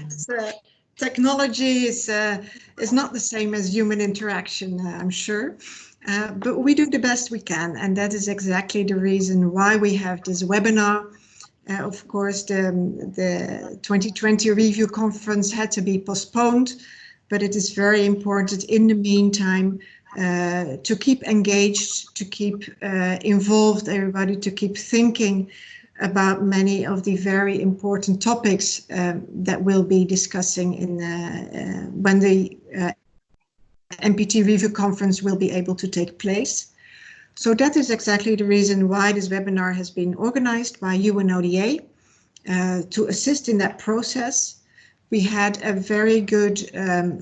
So, technology is not the same as human interaction, I'm sure. But we do the best we can, and that is exactly the reason why we have this webinar. Of course, the 2020 review conference had to be postponed, but it is very important in the meantime to keep engaged, to keep involved, everybody to keep thinking about many of the very important topics that we'll be discussing in when the NPT review conference will be able to take place. So that is exactly the reason why this webinar has been organized by UNODA to assist in that process. We had a very good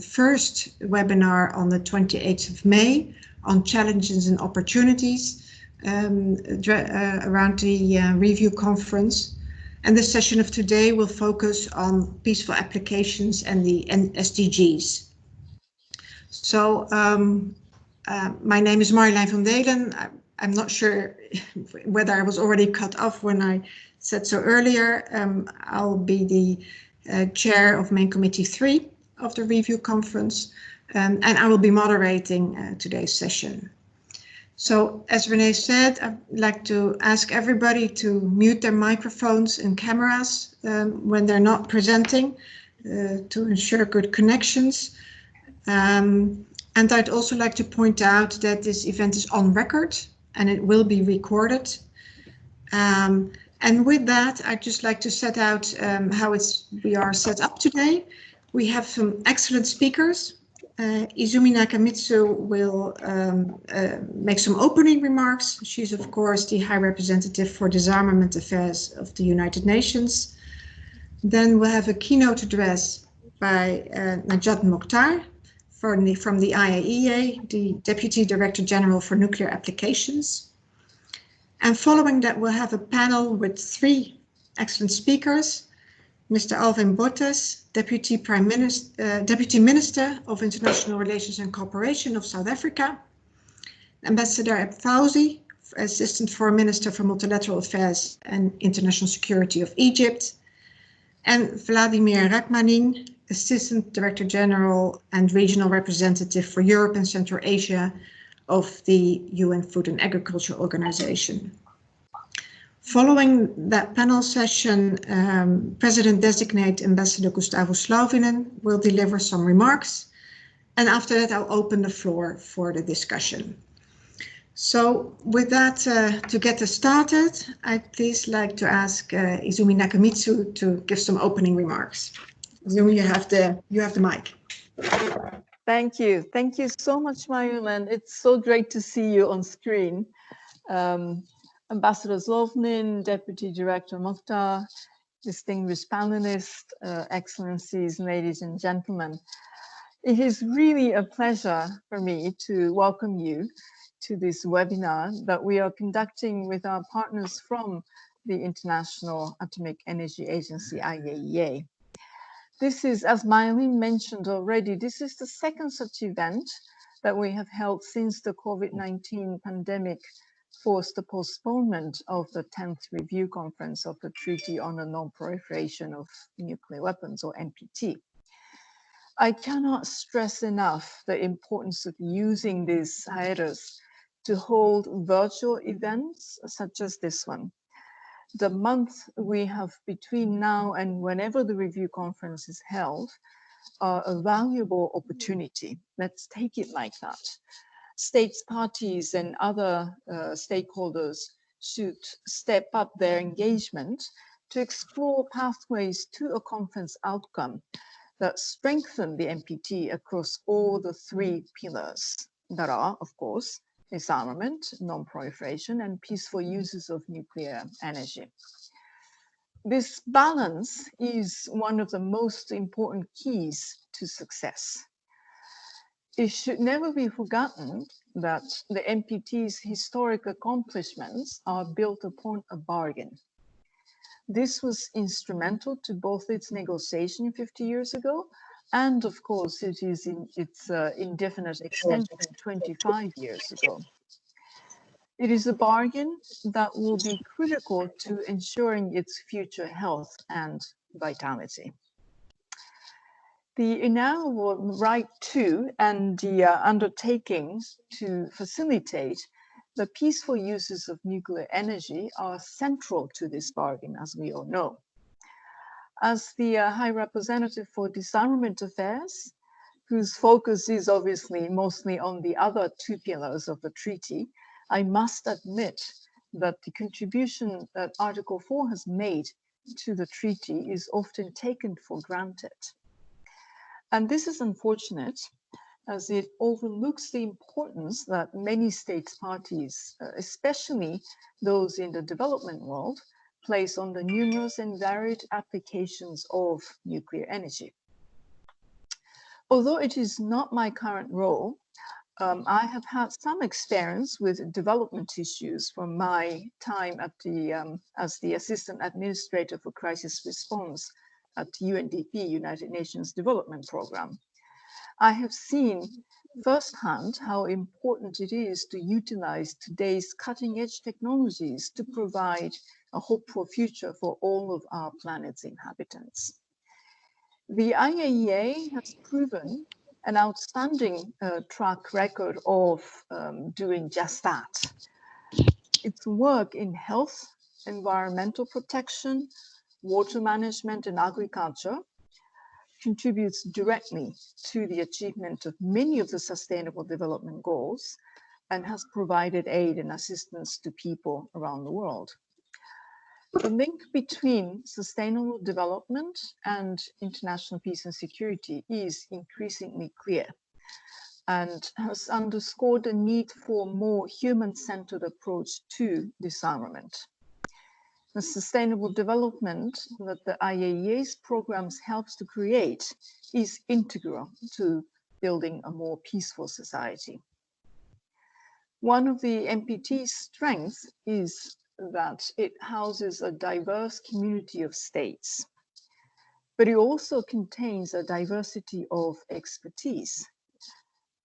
first webinar on the 28th of May on challenges and opportunities around the review conference. And the session of today will focus on peaceful applications and the SDGs. So my name is Marjolein van Delen. I'm not sure whether I was already cut off when I said so earlier. I'll be the chair of Main Committee 3 of the review conference, and I will be moderating today's session. So as Renee said, I'd like to ask everybody to mute their microphones and cameras when they're not presenting to ensure good connections. And I'd also like to point out that this event is on record and it will be recorded. And with that, I'd just like to set out how we are set up today. We have some excellent speakers. Izumi Nakamitsu will make some opening remarks. She's, of course, the High Representative for Disarmament Affairs of the United Nations. Then we'll have a keynote address by Najat Mokhtar from the IAEA, the Deputy Director General for Nuclear Applications. And following that, we'll have a panel with 3 excellent speakers. Mr. Alvin Botes, Deputy Minister of International Relations and Cooperation of South Africa. Ambassador Eb Fauzi, Assistant Foreign Minister for Multilateral Affairs and International Security of Egypt. And Vladimir Rachmanin, Assistant Director General and Regional Representative for Europe and Central Asia of the UN Food and Agriculture Organization. Following that panel session, President-designate Ambassador Gustavo Slauvinen will deliver some remarks. And after that, I'll open the floor for the discussion. So with that, to get us started, I'd please like to ask Izumi Nakamitsu to give some opening remarks. Izumi, you have the mic. Thank you. Thank you so much, Marjolein. It's so great to see you on screen. Ambassador Zlovnin, Deputy Director Mokhtar, distinguished panelists, excellencies, ladies and gentlemen. It is really a pleasure for me to welcome you to this webinar that we are conducting with our partners from the International Atomic Energy Agency, IAEA. This is, as Marjolein mentioned already, this is the second such event that we have held since the COVID-19 pandemic forced the postponement of the 10th Review Conference of the Treaty on the Non-Proliferation of Nuclear Weapons, or NPT. I cannot stress enough the importance of using this hiatus to hold virtual events such as this one. The month we have between now and whenever the review conference is held are a valuable opportunity. Let's take it like that. States, parties, and other stakeholders should step up their engagement to explore pathways to a conference outcome that strengthen the NPT across all the 3 pillars that are, of course, disarmament, non-proliferation, and peaceful uses of nuclear energy. This balance is one of the most important keys to success. It should never be forgotten that the NPT's historic accomplishments are built upon a bargain. This was instrumental to both its negotiation 50 years ago, and of course it is in its indefinite extension 25 years ago. It is a bargain that will be critical to ensuring its future health and vitality. The inalienable right to and the undertaking to facilitate the peaceful uses of nuclear energy are central to this bargain, as we all know. As the High Representative for Disarmament Affairs, whose focus is obviously mostly on the other two pillars of the treaty, I must admit that the contribution that Article 4 has made to the treaty is often taken for granted. And this is unfortunate, as it overlooks the importance that many states parties, especially those in the development world, place on the numerous and varied applications of nuclear energy. Although it is not my current role, I have had some experience with development issues from my time at as the Assistant Administrator for Crisis Response at UNDP, United Nations Development Programme. I have seen firsthand how important it is to utilize today's cutting-edge technologies to provide a hopeful future for all of our planet's inhabitants. The IAEA has proven an outstanding track record of doing just that. Its work in health, environmental protection, water management, and agriculture contributes directly to the achievement of many of the Sustainable Development Goals and has provided aid and assistance to people around the world. The link between sustainable development and international peace and security is increasingly clear and has underscored the need for a more human-centered approach to disarmament. The sustainable development that the IAEA's programs helps to create is integral to building a more peaceful society. One of the NPT's strengths is that it houses a diverse community of states, but it also contains a diversity of expertise.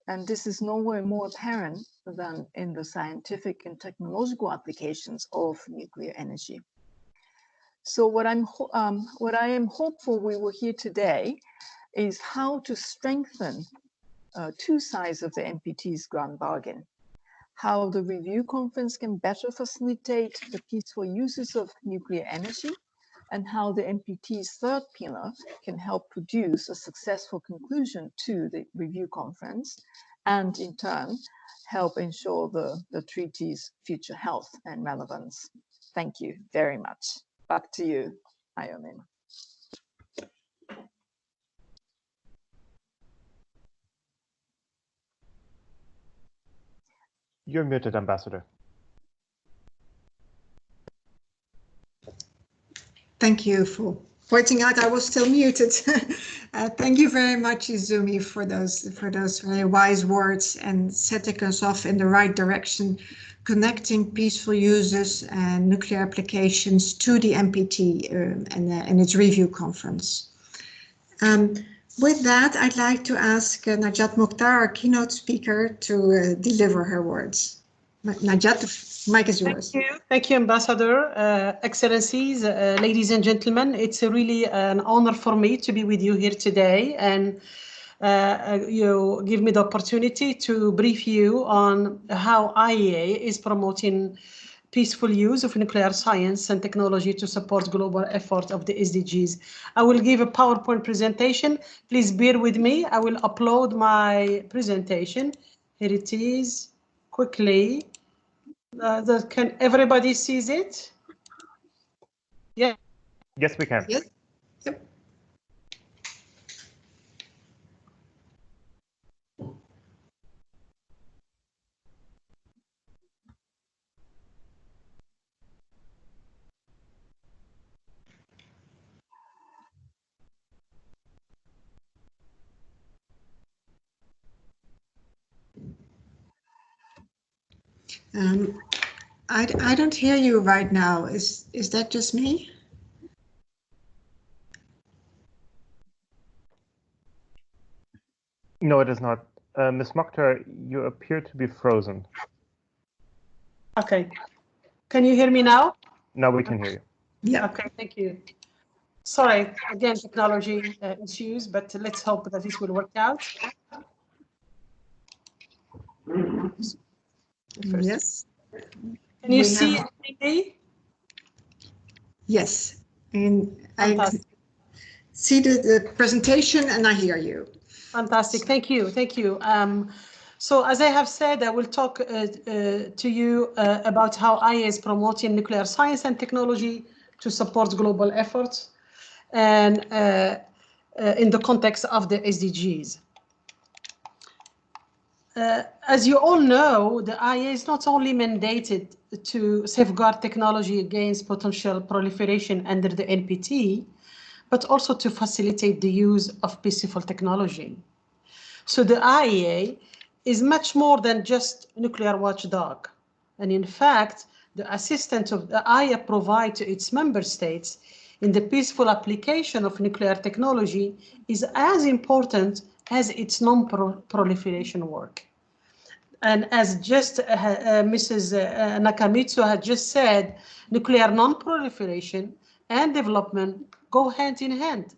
And this is nowhere more apparent than in the scientific and technological applications of nuclear energy. So what I am hopeful we will hear today is how to strengthen two sides of the NPT's grand bargain. How the review conference can better facilitate the peaceful uses of nuclear energy, and how the NPT's third pillar can help produce a successful conclusion to the review conference, and in turn, help ensure the treaty's future health and relevance. Thank you very much. Back to you, Ayomin. You're muted, Ambassador. Thank you for pointing out I was still muted. Thank you very much, Izumi, for those very wise words and setting us off in the right direction, connecting peaceful uses and nuclear applications to the NPT and its review conference. With that, I'd like to ask Najat Mokhtar, our keynote speaker, to deliver her words. Najat, the mic is yours. Thank you, Ambassador. Excellencies, ladies and gentlemen, it's really an honor for me to be with you here today, and you give me the opportunity to brief you on how IAEA is promoting peaceful use of nuclear science and technology to support global effort of the SDGs. I will give a PowerPoint presentation. Please bear with me. I will upload my presentation. Here it is, quickly. Can everybody sees it? Yeah. Yes, we can. Yes. Yep. I don't hear you right now. Is that just me? No, it is not. Ms. Mokhtar, you appear to be frozen. Okay. Can you hear me now? Now we can hear you. Yeah. Okay, thank you. Sorry, again, technology issues, but let's hope that this will work out. Yes. Can you see me? Yes, and Fantastic. I see the presentation and I hear you. Fantastic, thank you, thank you. So as I have said, I will talk to you about how IAEA is promoting nuclear science and technology to support global efforts and in the context of the SDGs. As you all know, the IAEA is not only mandated to safeguard technology against potential proliferation under the NPT, but also to facilitate the use of peaceful technology. So the IAEA is much more than just nuclear watchdog. And in fact, the assistance of the IAEA provides to its member states in the peaceful application of nuclear technology is as important as its non-proliferation work. And as just Mrs. Nakamitsu had just said, nuclear non-proliferation and development go hand in hand.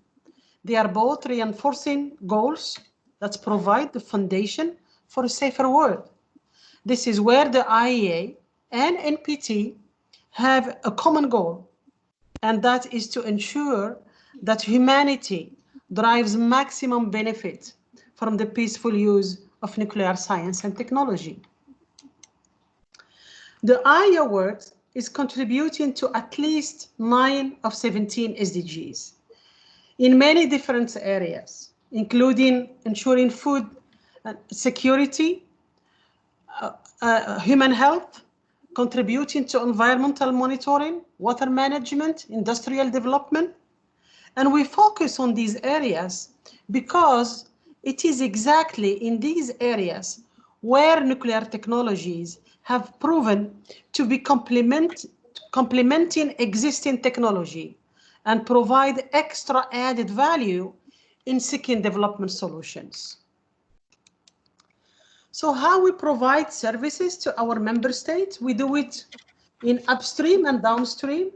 They are both reinforcing goals that provide the foundation for a safer world. This is where the IAEA and NPT have a common goal, and that is to ensure that humanity derives maximum benefit from the peaceful use of nuclear science and technology. The IAEA work is contributing to at least 9 of 17 SDGs in many different areas, including ensuring food security, human health, contributing to environmental monitoring, water management, industrial development. And we focus on these areas because it is exactly in these areas where nuclear technologies have proven to be complementing existing technology and provide extra added value in seeking development solutions. So how we provide services to our member states? We do it in upstream and downstream.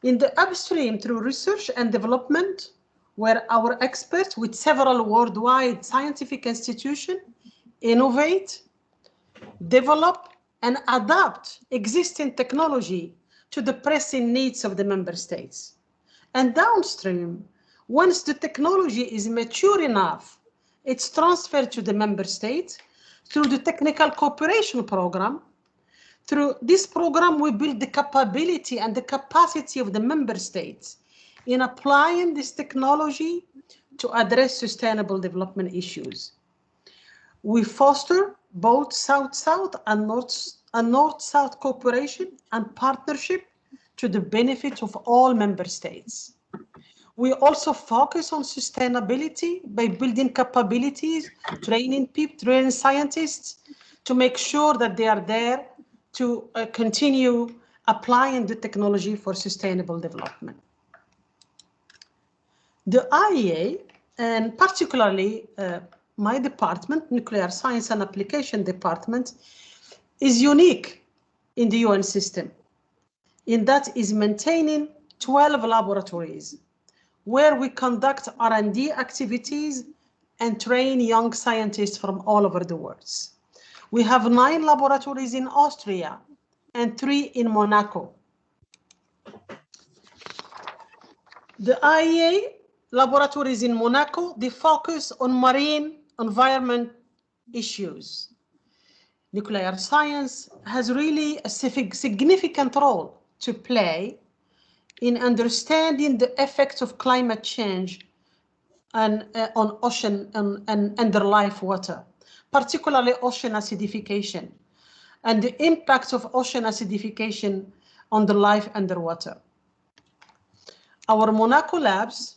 In the upstream through research and development, where our experts with several worldwide scientific institutions innovate, develop, and adapt existing technology to the pressing needs of the member states. And downstream, once the technology is mature enough, it's transferred to the member states through the technical cooperation program. Through this program, we build the capability and the capacity of the member states in applying this technology to address sustainable development issues. We foster both South-South and North-South cooperation and partnership to the benefit of all member states. We also focus on sustainability by building capabilities, training people, training scientists to make sure that they are there to continue applying the technology for sustainable development. The IAEA, and particularly my department, Nuclear Science and Application Department, is unique in the UN system, in that is maintaining 12 laboratories where we conduct R&D activities and train young scientists from all over the world. We have 9 laboratories in Austria and 3 in Monaco. The IAEA laboratories in Monaco, they focus on marine environment issues. Nuclear science has really a significant role to play in understanding the effects of climate change and on ocean and underlife water, particularly ocean acidification, and the impacts of ocean acidification on the life underwater. Our Monaco labs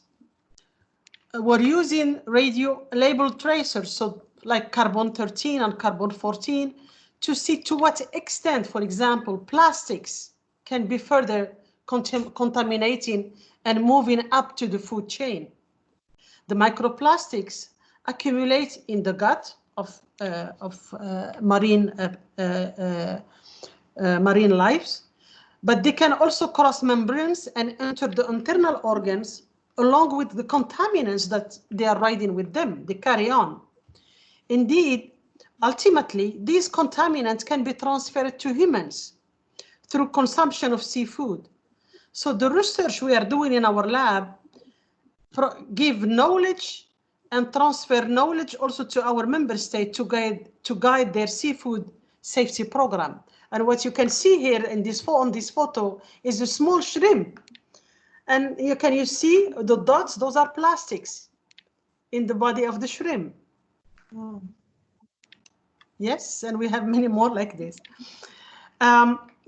were using radio labeled tracers, so like carbon 13 and carbon 14, to see to what extent, for example, plastics can be further contaminating and moving up to the food chain. The microplastics accumulate in the gut of marine lives, but they can also cross membranes and enter the internal organs along with the contaminants that they are riding with them. They carry on. Indeed, ultimately, these contaminants can be transferred to humans through consumption of seafood. So the research we are doing in our lab give knowledge and transfer knowledge also to our member state to guide their seafood safety program. And what you can see here in this on this photo is a small shrimp. And you see the dots, those are plastics in the body of the shrimp. Oh. Yes, and we have many more like this.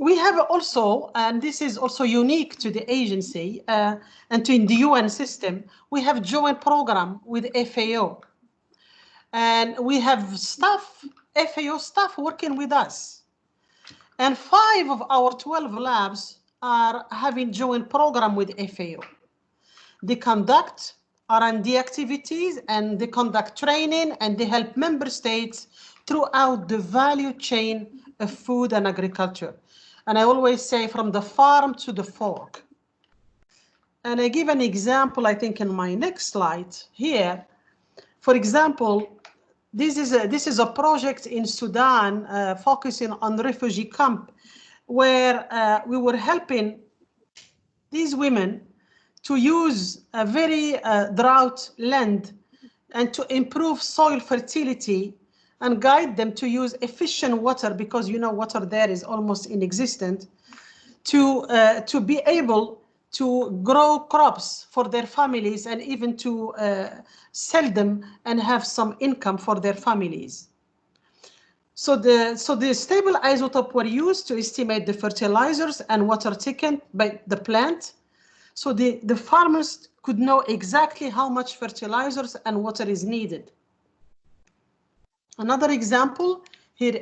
We have also, and this is also unique to the agency and to the UN system, we have joint program with FAO. And we have staff, FAO staff working with us. And 5 of our 12 labs are having joint program with FAO. They conduct R&D activities and they conduct training and they help member states throughout the value chain of food and agriculture. And I always say from the farm to the fork. And I give an example, I think, in my next slide here. For example, this is a project in Sudan focusing on refugee camp where we were helping these women to use a very drought land and to improve soil fertility and guide them to use efficient water, because water there is almost inexistent, to be able to grow crops for their families and even to sell them and have some income for their families. So the stable isotope were used to estimate the fertilizers and water taken by the plant. So the farmers could know exactly how much fertilizers and water is needed. Another example here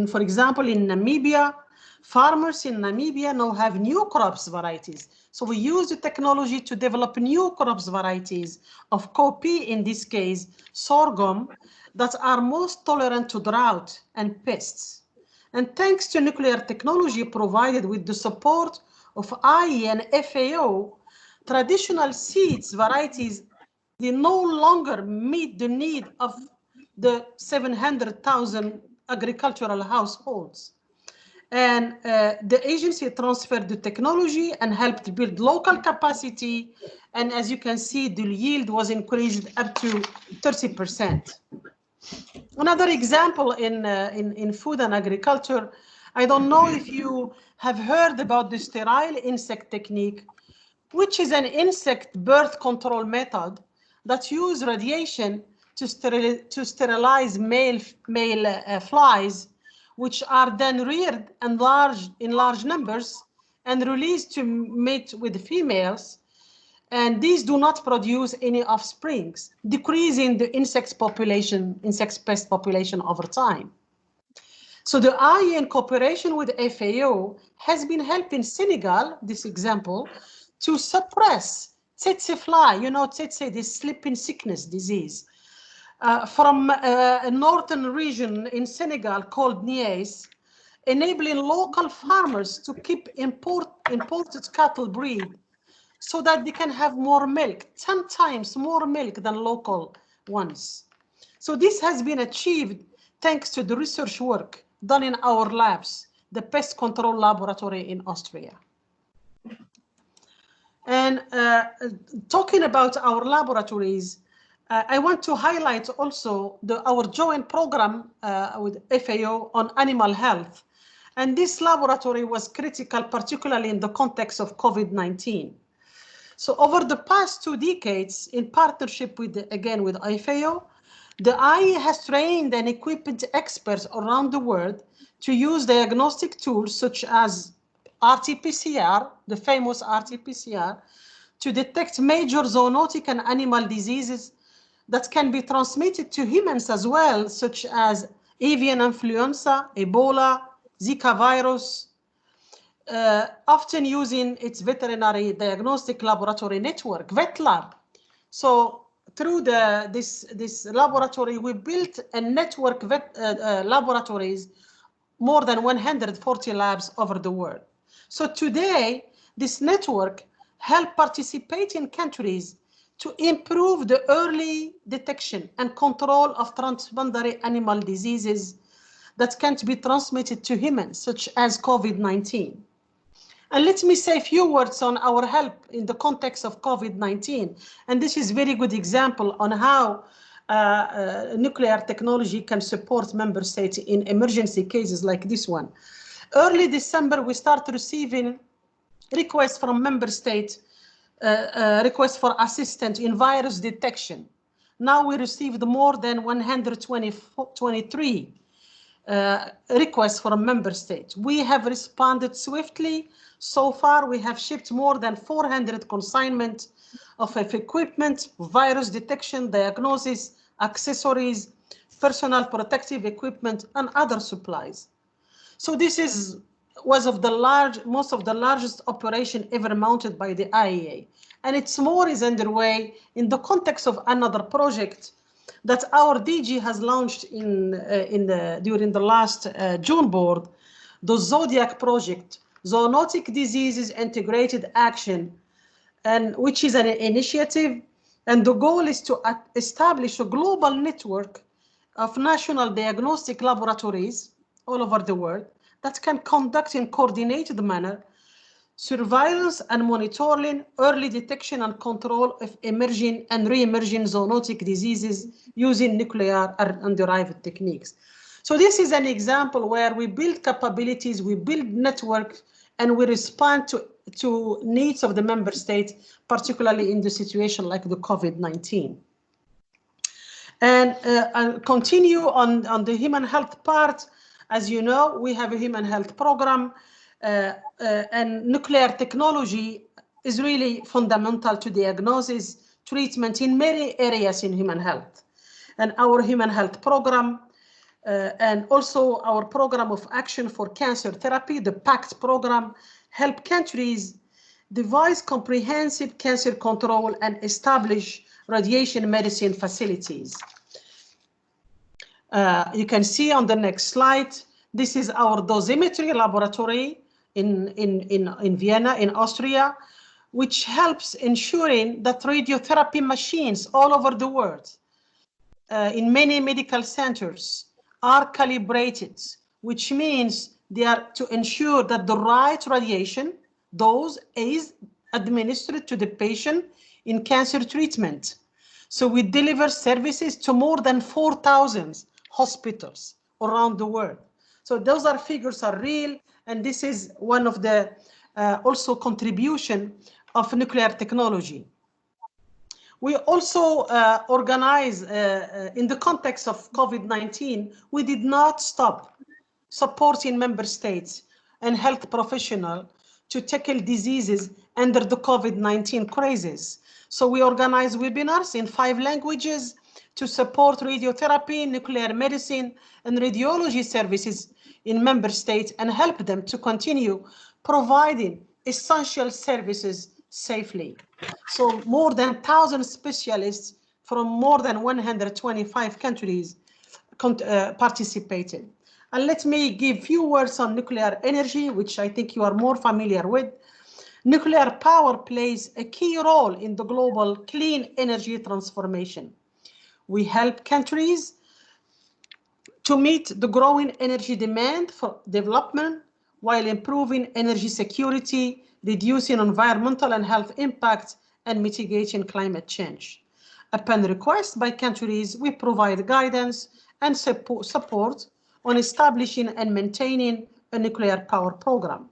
for example, in Namibia, farmers in Namibia now have new crops varieties. So we use the technology to develop new crops varieties of cowpea, in this case, sorghum, that are most tolerant to drought and pests. And thanks to nuclear technology provided with the support of IAEA and FAO, traditional seeds varieties, they no longer meet the need of the 700,000 agricultural households. And the agency transferred the technology and helped build local capacity. And as you can see, the yield was increased up to 30%. Another example in food and agriculture, I don't know if you have heard about the sterile insect technique, which is an insect birth control method that uses radiation to sterilize male flies, which are then reared in large numbers and released to mate with females. And these do not produce any offsprings, decreasing the insect pest population over time. So the IAEA, in cooperation with FAO, has been helping Senegal, this example, to suppress tsetse fly, tsetse, this sleeping sickness disease, from a northern region in Senegal called Niayes, enabling local farmers to keep imported cattle breed so that they can have more milk, 10 times more milk than local ones. So this has been achieved thanks to the research work done in our labs, the pest control laboratory in Austria. And talking about our laboratories, I want to highlight also our joint program with FAO on animal health. And this laboratory was critical, particularly in the context of COVID-19. So over the past 2 decades, in partnership with FAO, the IAEA has trained and equipped experts around the world to use diagnostic tools such as RT-PCR, the famous RT-PCR, to detect major zoonotic and animal diseases that can be transmitted to humans as well, such as avian influenza, Ebola, Zika virus, often using its veterinary diagnostic laboratory network, VetLab. So through this laboratory, we built a network of laboratories, more than 140 labs over the world. So today, this network helps participating countries to improve the early detection and control of transboundary animal diseases that can't be transmitted to humans, such as COVID-19. And let me say a few words on our help in the context of COVID-19. And this is a very good example on how nuclear technology can support member states in emergency cases like this one. Early December, we started receiving requests from member states, requests for assistance in virus detection. Now we received more than 123 requests from member states. We have responded swiftly. So far, we have shipped more than 400 consignments of equipment, virus detection, diagnosis, accessories, personal protective equipment, and other supplies. So this was most of the largest operation ever mounted by the IAEA. And it's more is underway in the context of another project that our DG has launched during the last June board, the Zodiac project, Zoonotic Diseases Integrated Action, and which is an initiative. And the goal is to establish a global network of national diagnostic laboratories all over the world that can conduct in coordinated manner surveillance and monitoring, early detection and control of emerging and re-emerging zoonotic diseases using nuclear and derived techniques. So this is an example where we build capabilities, we build networks, and we respond to needs of the member states, particularly in the situation like the COVID-19. And I'll continue on the human health part. As you know, we have a human health program, and nuclear technology is really fundamental to diagnosis, treatment in many areas in human health. And our human health program, and also our program of action for cancer therapy, the PACT program, help countries devise comprehensive cancer control and establish radiation medicine facilities. You can see on the next slide, this is our dosimetry laboratory in Vienna, in Austria, which helps ensuring that radiotherapy machines all over the world, in many medical centers, are calibrated, which means they are to ensure that the right radiation dose is administered to the patient in cancer treatment. So we deliver services to more than 4,000 hospitals around the world. So those figures are real, and this is one of the also contribution of nuclear technology. We also organize, in the context of COVID-19, we did not stop supporting member states and health professionals to tackle diseases under the COVID-19 crisis. So we organize webinars in 5 languages to support radiotherapy, nuclear medicine, and radiology services in member states and help them to continue providing essential services safely. So more than 1,000 specialists from more than 125 countries participated. And let me give a few words on nuclear energy, which I think you are more familiar with. Nuclear power plays a key role in the global clean energy transformation. We help countries to meet the growing energy demand for development while improving energy security, reducing environmental and health impacts, and mitigating climate change. Upon request by countries, we provide guidance and support on establishing and maintaining a nuclear power program.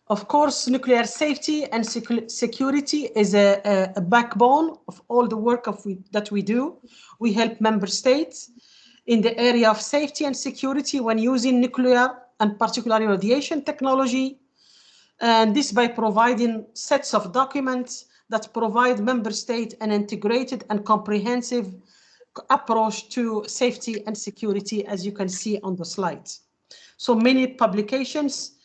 Of course, nuclear safety and security is a backbone of all the work that we do. We help member states in the area of safety and security when using nuclear and particularly radiation technology. And this by providing sets of documents that provide member states an integrated and comprehensive approach to safety and security, as you can see on the slides. So many publications,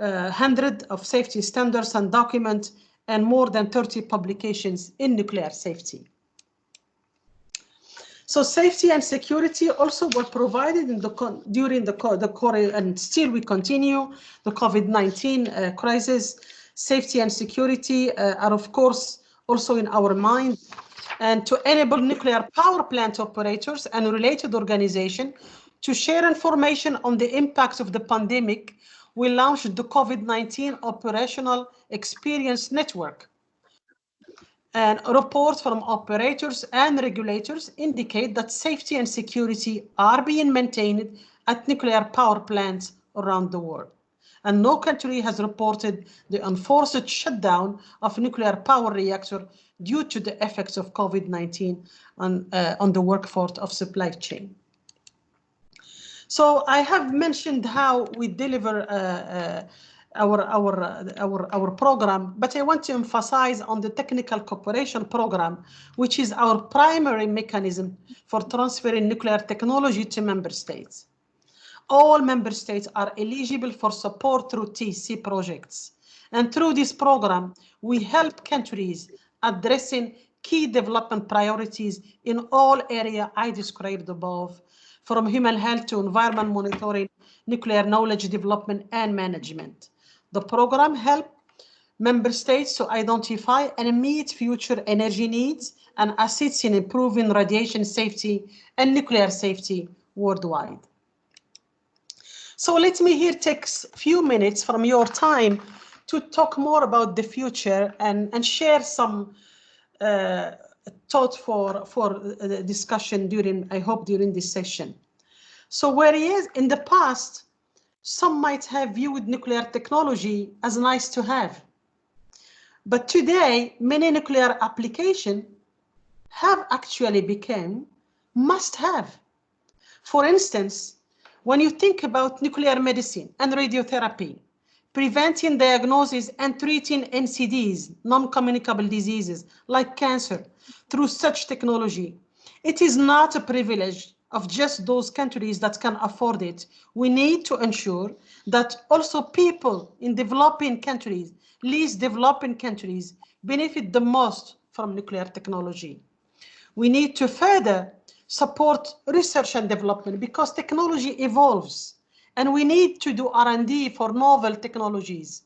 hundreds of safety standards and documents, and more than 30 publications in nuclear safety. So safety and security also were provided in during the and still we continue the COVID-19 crisis. Safety and security are of course also in our mind. And to enable nuclear power plant operators and related organizations to share information on the impact of the pandemic, we launched the COVID-19 Operational Experience Network. And reports from operators and regulators indicate that safety and security are being maintained at nuclear power plants around the world. And no country has reported the enforced shutdown of nuclear power reactor due to the effects of COVID-19 on the workforce of supply chain. So I have mentioned how we deliver our program, but I want to emphasize on the technical cooperation program, which is our primary mechanism for transferring nuclear technology to member states. All member states are eligible for support through TC projects. And through this program, we help countries addressing key development priorities in all areas I described above, from human health to environment monitoring, nuclear knowledge development and management. The program helps member states to identify and meet future energy needs and assists in improving radiation safety and nuclear safety worldwide. So let me here take a few minutes from your time to talk more about the future and share some thought for the discussion during, I hope, during this session. So whereas in the past, some might have viewed nuclear technology as nice to have. But today, many nuclear applications have actually become must have. For instance, when you think about nuclear medicine and radiotherapy, preventing, diagnosis and treating NCDs, non-communicable diseases like cancer through such technology, it is not a privilege of just those countries that can afford it. We need to ensure that also people in developing countries, least developing countries, benefit the most from nuclear technology. We need to further support research and development because technology evolves and we need to do R&D for novel technologies,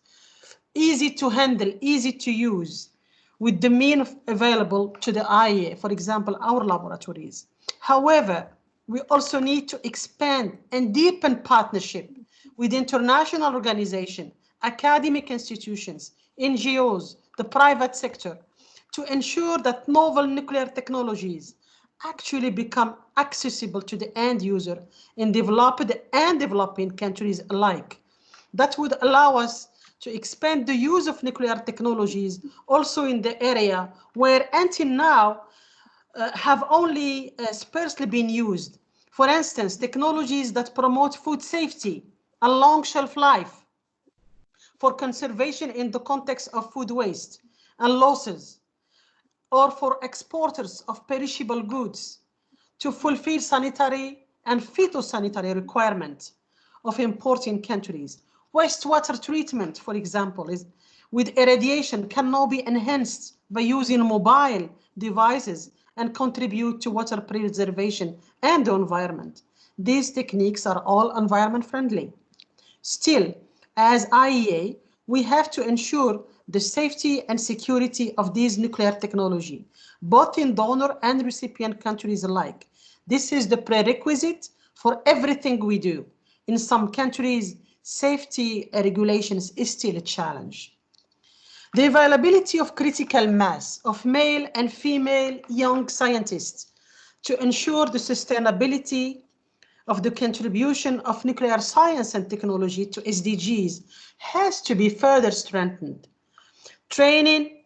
easy to handle, easy to use, with the means available to the IAEA, for example, our laboratories. However, we also need to expand and deepen partnership with international organizations, academic institutions, NGOs, the private sector, to ensure that novel nuclear technologies actually become accessible to the end user in developed and developing countries alike. That would allow us to expand the use of nuclear technologies also in the area where until now have only sparsely been used. For instance, technologies that promote food safety and long shelf life for conservation in the context of food waste and losses, or for exporters of perishable goods to fulfill sanitary and phytosanitary requirements of importing countries. Wastewater treatment, for example, with irradiation can now be enhanced by using mobile devices and contribute to water preservation and the environment. These techniques are all environment friendly. Still, as IAEA, we have to ensure the safety and security of these nuclear technology, both in donor and recipient countries alike. This is the prerequisite for everything we do. In some countries, safety regulations is still a challenge. The availability of critical mass of male and female young scientists to ensure the sustainability of the contribution of nuclear science and technology to SDGs has to be further strengthened. Training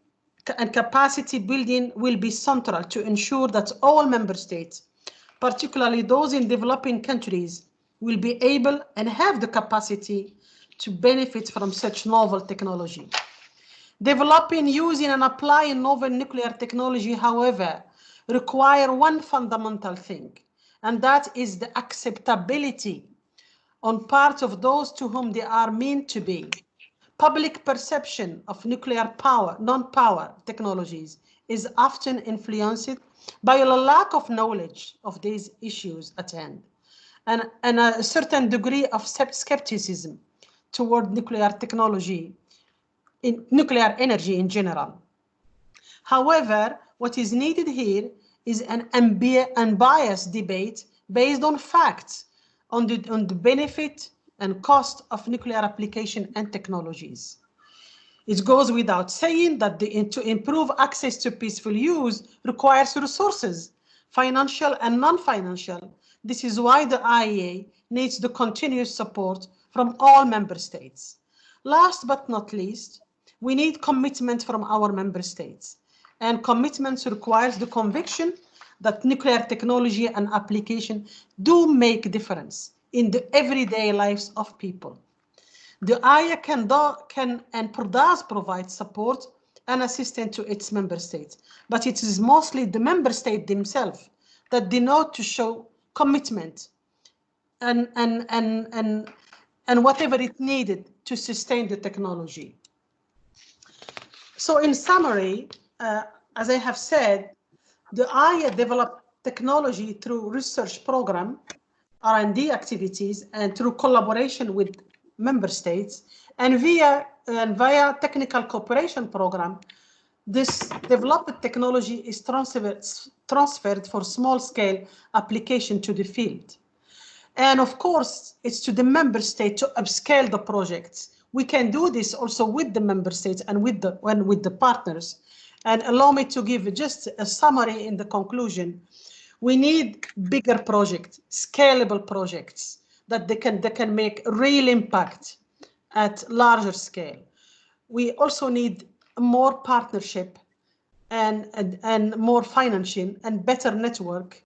and capacity building will be central to ensure that all member states, particularly those in developing countries, will be able and have the capacity to benefit from such novel technology. Developing, using and applying novel nuclear technology, however, require one fundamental thing, and that is the acceptability on part of those to whom they are meant to be. Public perception of nuclear power, non-power technologies is often influenced by a lack of knowledge of these issues at hand, and a certain degree of skepticism toward nuclear technology, in nuclear energy in general. However, what is needed here is an unbiased debate based on facts on the benefit and cost of nuclear application and technologies. It goes without saying that to improve access to peaceful use requires resources, financial and non-financial. This is why the IAEA needs the continuous support from all member states. Last but not least, we need commitment from our member states. And commitment requires the conviction that nuclear technology and application do make a difference in the everyday lives of people. The IAEA can and does provide support and assistance to its member states, but it is mostly the member state themselves that denote to show commitment and whatever it needed to sustain the technology. So in summary, as I have said, the IAEA developed technology through research program, R&D activities, and through collaboration with member states, and via technical cooperation program. This developed technology is transferred for small-scale application to the field. And of course, it's to the member state to upscale the projects. We can do this also with the member states and with the partners. And allow me to give just a summary in the conclusion. We need bigger projects, scalable projects that they can make real impact at larger scale. We also need more partnership and more financing and better network,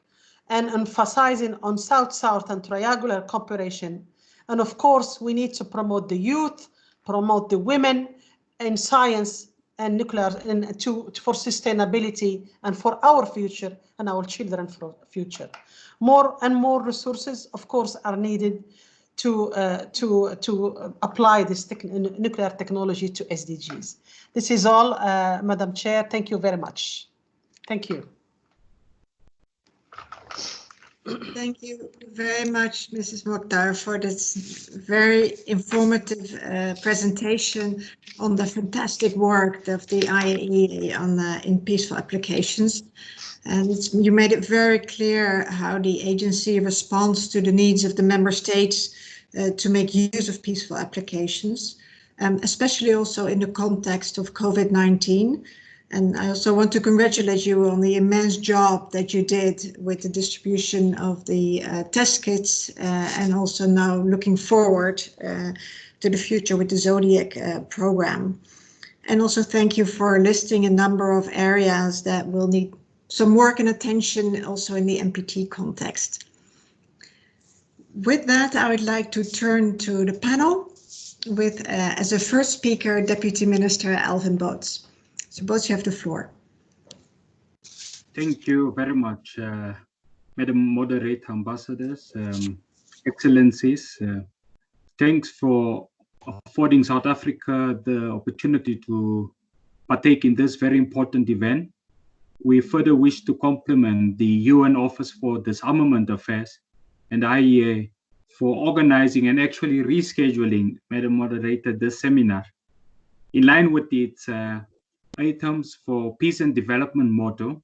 and emphasizing on South-South and triangular cooperation. And of course, we need to promote the youth, promote the women in science and nuclear for sustainability and for our future and our children's future. More and more resources, of course, are needed to apply this nuclear technology to SDGs. This is all, Madam Chair. Thank you very much. Thank you. Thank you very much, Mrs. Mokhtar, for this very informative presentation on the fantastic work of the IAEA on in peaceful applications. And you made it very clear how the agency responds to the needs of the member states to make use of peaceful applications, especially also in the context of COVID-19. And I also want to congratulate you on the immense job that you did with the distribution of the test kits, and also now looking forward to the future with the Zodiac program. And also thank you for listing a number of areas that will need some work and attention also in the NPT context. With that, I would like to turn to the panel with, as a first speaker, Deputy Minister Alvin Boots. So Boots, you have the floor. Thank you very much, Madam Moderator, Ambassadors, Excellencies. Thanks for affording South Africa the opportunity to partake in this very important event. We further wish to compliment the UN Office for Disarmament Affairs and IAEA for organizing and actually rescheduling, Madam Moderator, this seminar. In line with its items for peace and development motto,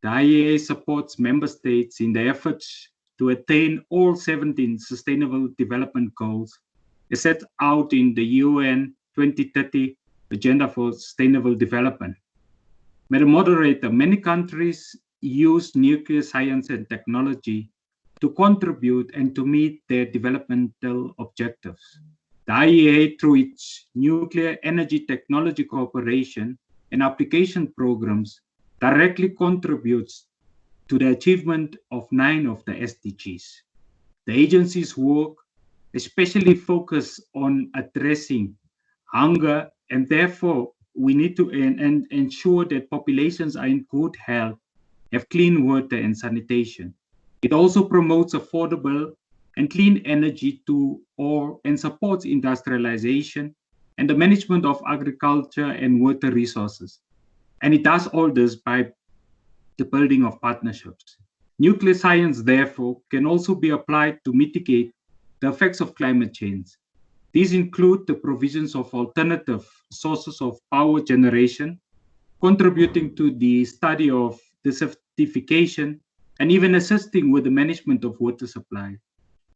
the IAEA supports member states in their efforts to attain all 17 Sustainable Development Goals as set out in the UN 2030 Agenda for Sustainable Development. Madam Moderator, many countries use nuclear science and technology to contribute and to meet their developmental objectives. The IAEA, through its Nuclear Energy Technology Cooperation and application programs, directly contributes to the achievement of 9 of the SDGs. The agency's work especially focus on addressing hunger, and therefore we need to ensure that populations are in good health, have clean water and sanitation. It also promotes affordable and clean energy to all and supports industrialization and the management of agriculture and water resources. And it does all this by the building of partnerships. Nuclear science, therefore, can also be applied to mitigate the effects of climate change. These include the provisions of alternative sources of power generation, contributing to the study of desertification, and even assisting with the management of water supply,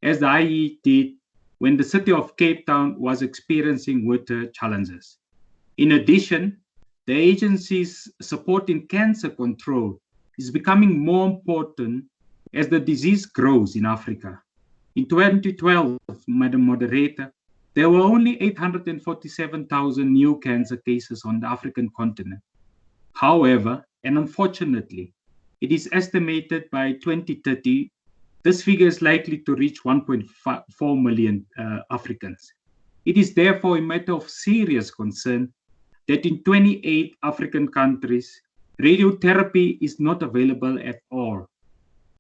as the IAEA did when the city of Cape Town was experiencing water challenges. In addition, the agency's support in cancer control is becoming more important as the disease grows in Africa. In 2012, Madam Moderator, there were only 847,000 new cancer cases on the African continent. However, and unfortunately, it is estimated by 2030, this figure is likely to reach 1.4 million Africans. It is therefore a matter of serious concern that in 28 African countries, radiotherapy is not available at all,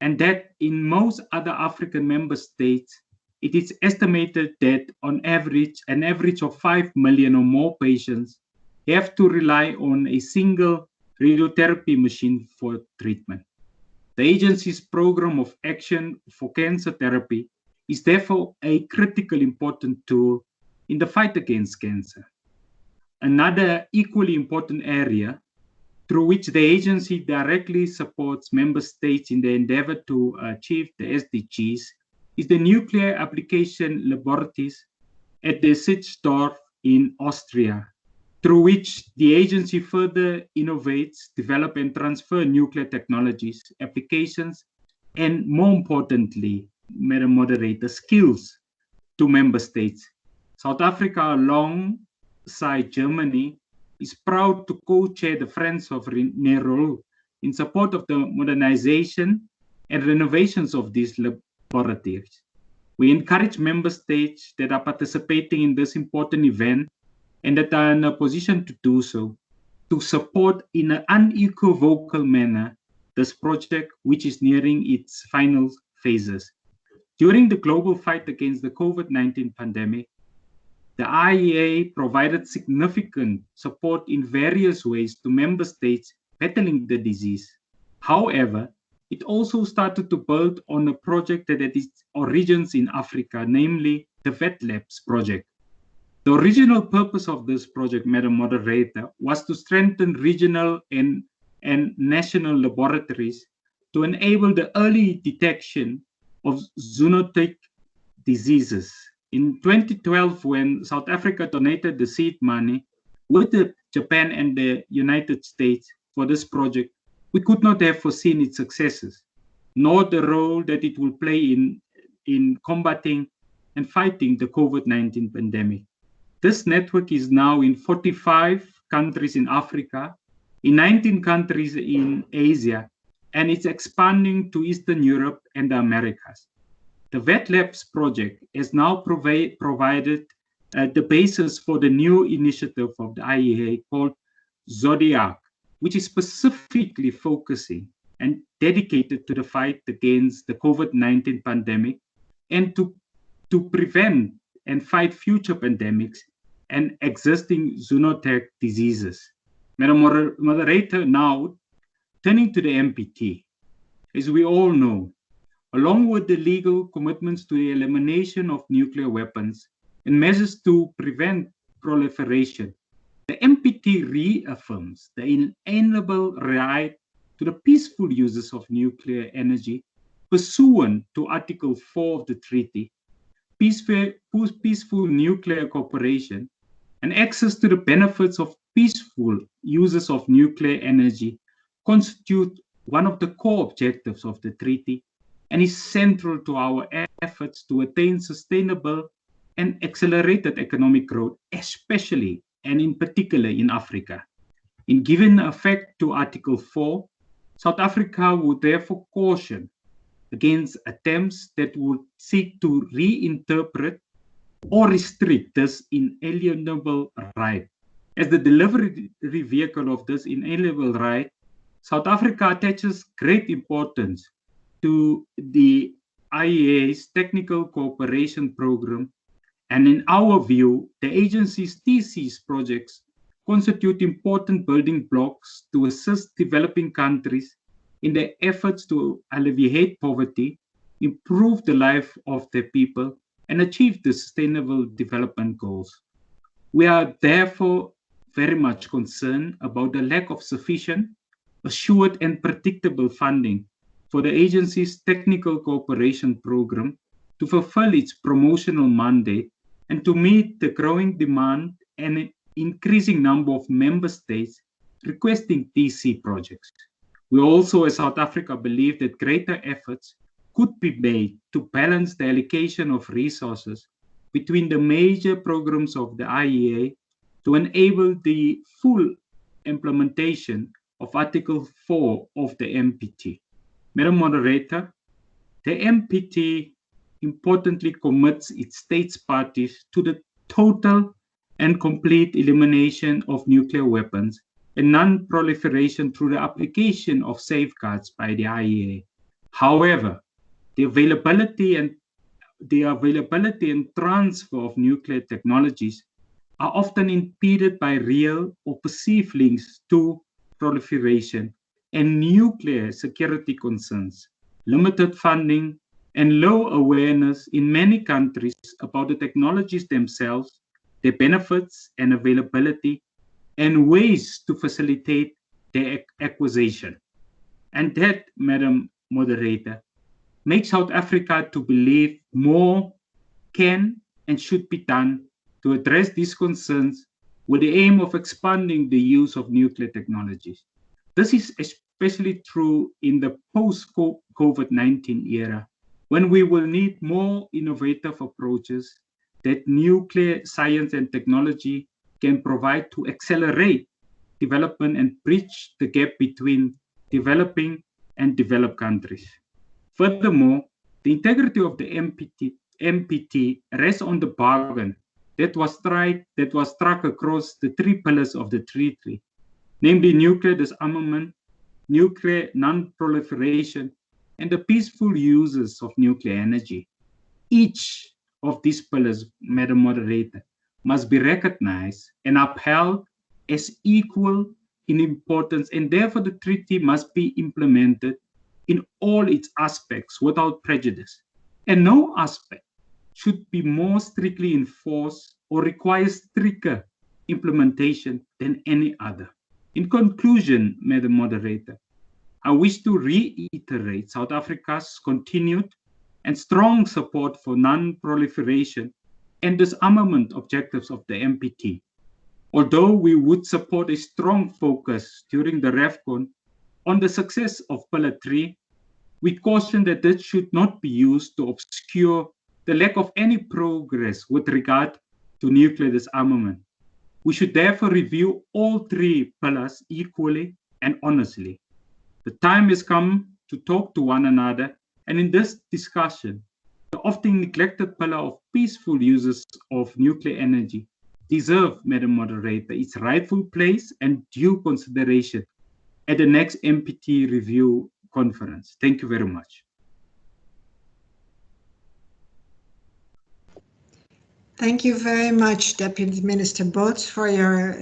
and that in most other African member states, it is estimated that on average, an average of 5 million or more patients have to rely on a single radiotherapy machine for treatment. The agency's program of action for cancer therapy is therefore a critically important tool in the fight against cancer. Another equally important area through which the agency directly supports member states in their endeavor to achieve the SDGs is the nuclear application laboratories at the Sitzdorf in Austria, through which the agency further innovates, develop and transfer nuclear technologies, applications, and more importantly, Madam Moderator, skills to member states. South Africa, alongside Germany, is proud to co-chair the Friends of Nerol in support of the modernization and renovations of these laboratories. We encourage member states that are participating in this important event and that are in a position to do so, to support in an unequivocal manner this project, which is nearing its final phases. During the global fight against the COVID-19 pandemic, the IAEA provided significant support in various ways to member states battling the disease. However, it also started to build on a project that had its origins in Africa, namely the VET Labs project. The original purpose of this project, Madam Moderator, was to strengthen regional and national laboratories to enable the early detection of zoonotic diseases. In 2012, when South Africa donated the seed money with Japan and the United States for this project, we could not have foreseen its successes, nor the role that it will play in combating and fighting the COVID-19 pandemic. This network is now in 45 countries in Africa, in 19 countries in Asia, and it's expanding to Eastern Europe and the Americas. The VET Labs project has now provided the basis for the new initiative of the IAEA called Zodiac, which is specifically focusing and dedicated to the fight against the COVID-19 pandemic and to prevent and fight future pandemics and existing zoonotic diseases. Madam Moderator, now turning to the NPT. As we all know, along with the legal commitments to the elimination of nuclear weapons and measures to prevent proliferation, the NPT reaffirms the inalienable right to the peaceful uses of nuclear energy pursuant to Article 4 of the treaty, peaceful nuclear cooperation, and access to the benefits of peaceful uses of nuclear energy constitute one of the core objectives of the treaty and is central to our efforts to attain sustainable and accelerated economic growth, especially and in particular in Africa. In giving effect to Article 4, South Africa would therefore caution against attempts that would seek to reinterpret or restrict this inalienable right. As the delivery vehicle of this inalienable right, South Africa attaches great importance to the IAEA's Technical Cooperation Program And in our view, the agency's TC's projects constitute important building blocks to assist developing countries in their efforts to alleviate poverty, improve the life of their people, and achieve the Sustainable Development Goals. We are therefore very much concerned about the lack of sufficient, assured, and predictable funding for the agency's technical cooperation program to fulfill its promotional mandate and to meet the growing demand and an increasing number of member states requesting TC projects. We also, as South Africa, believe that greater efforts could be made to balance the allocation of resources between the major programs of the IEA to enable the full implementation of Article 4 of the NPT. Madam Moderator, the NPT importantly commits its states parties to the total and complete elimination of nuclear weapons and non-proliferation through the application of safeguards by the IAEA. However, the availability and transfer of nuclear technologies are often impeded by real or perceived links to proliferation and nuclear security concerns, limited funding, and low awareness in many countries about the technologies themselves, their benefits and availability, and ways to facilitate their acquisition. And that, Madam Moderator, makes South Africa to believe more can and should be done to address these concerns with the aim of expanding the use of nuclear technologies. This is especially true in the post-COVID-19 era, when we will need more innovative approaches that nuclear science and technology can provide to accelerate development and bridge the gap between developing and developed countries. Furthermore, the integrity of the NPT rests on the bargain that was struck across the three pillars of the treaty, namely nuclear disarmament, nuclear non-proliferation, and the peaceful uses of nuclear energy. Each of these pillars, Madam Moderator, must be recognized and upheld as equal in importance, and therefore the treaty must be implemented in all its aspects without prejudice. And no aspect should be more strictly enforced or require stricter implementation than any other. In conclusion, Madam Moderator, I wish to reiterate South Africa's continued and strong support for non-proliferation and disarmament objectives of the NPT. Although we would support a strong focus during the REFCON on the success of Pillar 3, we caution that this should not be used to obscure the lack of any progress with regard to nuclear disarmament. We should therefore review all three pillars equally and honestly. The time has come to talk to one another, and in this discussion, the often neglected pillar of peaceful uses of nuclear energy deserve, Madam Moderator, its rightful place and due consideration at the next NPT review conference. Thank you very much. Thank you very much, Deputy Minister Botz, for your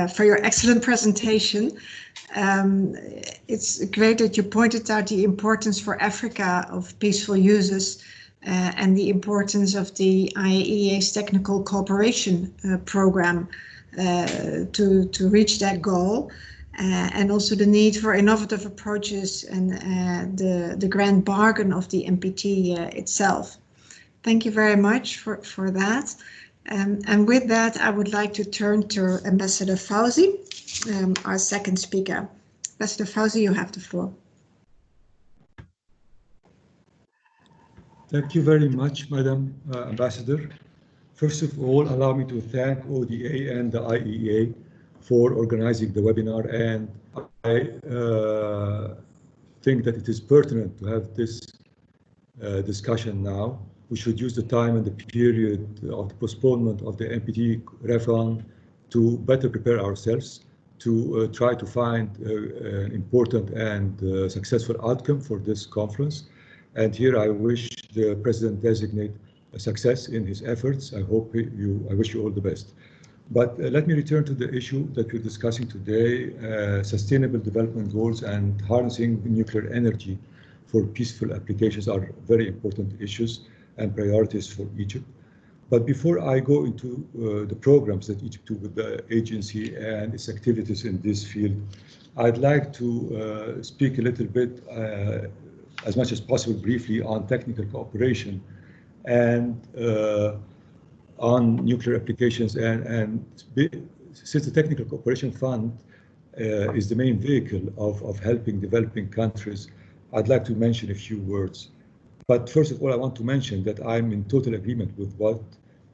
for your excellent presentation. It's great that you pointed out the importance for Africa of peaceful uses and the importance of the IAEA's technical cooperation program to reach that goal, and also the need for innovative approaches and the grand bargain of the NPT itself. Thank you very much for that. And with that, I would like to turn to Ambassador Fauzi, our second speaker. Ambassador Fauzi, you have the floor. Thank you very much, Madam Ambassador. First of all, allow me to thank ODA and the IAEA for organizing the webinar, and I think that it is pertinent to have this discussion now. We should use the time and the period of the postponement of the NPT REFCON to better prepare ourselves to try to find an important and successful outcome for this conference. And here I wish the President-designate a success in his efforts. I wish you all the best. But let me return to the issue that we're discussing today, sustainable development goals and harnessing nuclear energy for peaceful applications are very important issues and priorities for Egypt. But before I go into the programs that Egypt do with the agency and its activities in this field, I'd like to speak a little bit, as much as possible, briefly on technical cooperation and on nuclear applications. And since the Technical Cooperation Fund is the main vehicle of helping developing countries, I'd like to mention a few words. But first of all, I want to mention that I'm in total agreement with what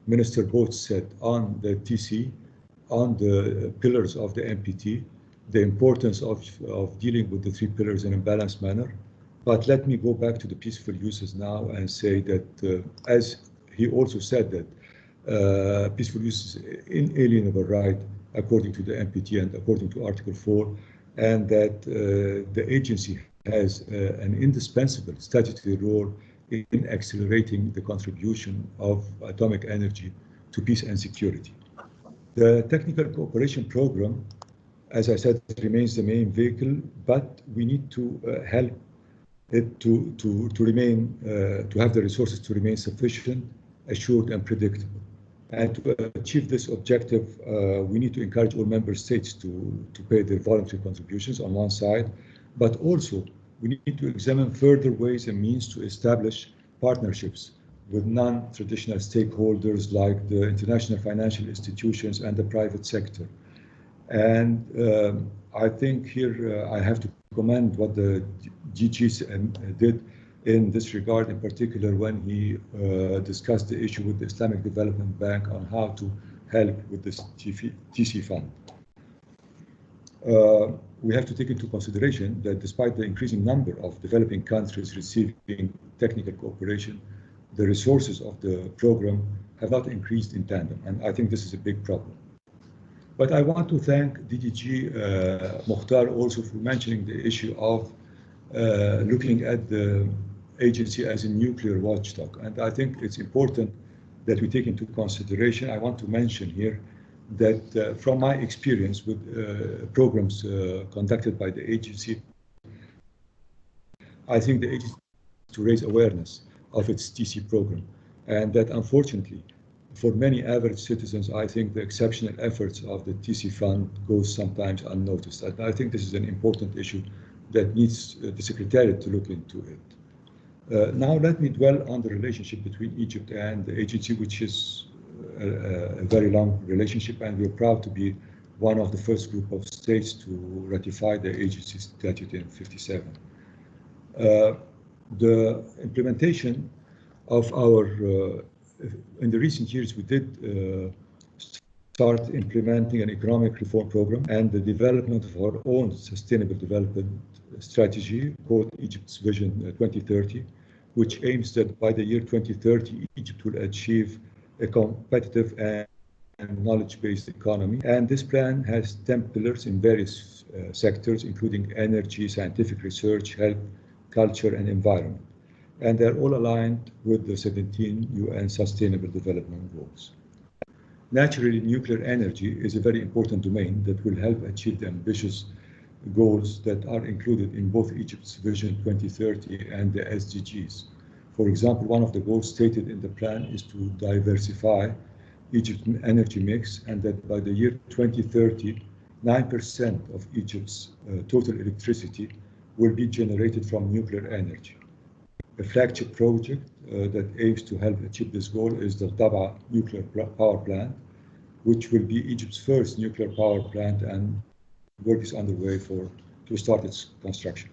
Minister Both said on the TC, on the pillars of the NPT, the importance of dealing with the three pillars in a balanced manner. But let me go back to the peaceful uses now and say that, as he also said, that peaceful use is inalienable right according to the NPT and according to Article 4, and that the agency has an indispensable statutory role in accelerating the contribution of atomic energy to peace and security. The Technical Cooperation Program, as I said, remains the main vehicle, but we need to help it to remain, to have the resources to remain sufficient, assured, and predictable. And to achieve this objective, we need to encourage all member states to pay their voluntary contributions on one side, but also we need to examine further ways and means to establish partnerships with non-traditional stakeholders like the international financial institutions and the private sector. And I think here I have to commend what the DGs did in this regard, in particular when he discussed the issue with the Islamic Development Bank on how to help with this TC fund. We have to take into consideration that despite the increasing number of developing countries receiving technical cooperation, the resources of the program have not increased in tandem, and I think this is a big problem. But I want to thank DDG Mukhtar also for mentioning the issue of looking at the agency as a nuclear watchdog, and I think it's important that we take into consideration. I want to mention here that from my experience with programs conducted by the agency, I think the agency to raise awareness of its TC program, and that unfortunately for many average citizens, I think the exceptional efforts of the TC fund goes sometimes unnoticed. And I think this is an important issue that needs the Secretariat to look into it. Now let me dwell on the relationship between Egypt and the agency, which is a very long relationship, and we're proud to be one of the first group of states to ratify the agency statute in '57. The implementation of our, in the recent years, we did start implementing an economic reform program and the development of our own sustainable development strategy called Egypt's Vision 2030, which aims that by the year 2030, Egypt will achieve a competitive and knowledge-based economy. And this plan has 10 pillars in various sectors, including energy, scientific research, health, culture, and environment. And they're all aligned with the 17 UN Sustainable Development Goals. Naturally, nuclear energy is a very important domain that will help achieve the ambitious goals that are included in both Egypt's Vision 2030 and the SDGs. For example, one of the goals stated in the plan is to diversify Egypt's energy mix, and that by the year 2030, 9% of Egypt's total electricity will be generated from nuclear energy. A flagship project that aims to help achieve this goal is the Daba nuclear power plant, which will be Egypt's first nuclear power plant, and work is underway to start its construction.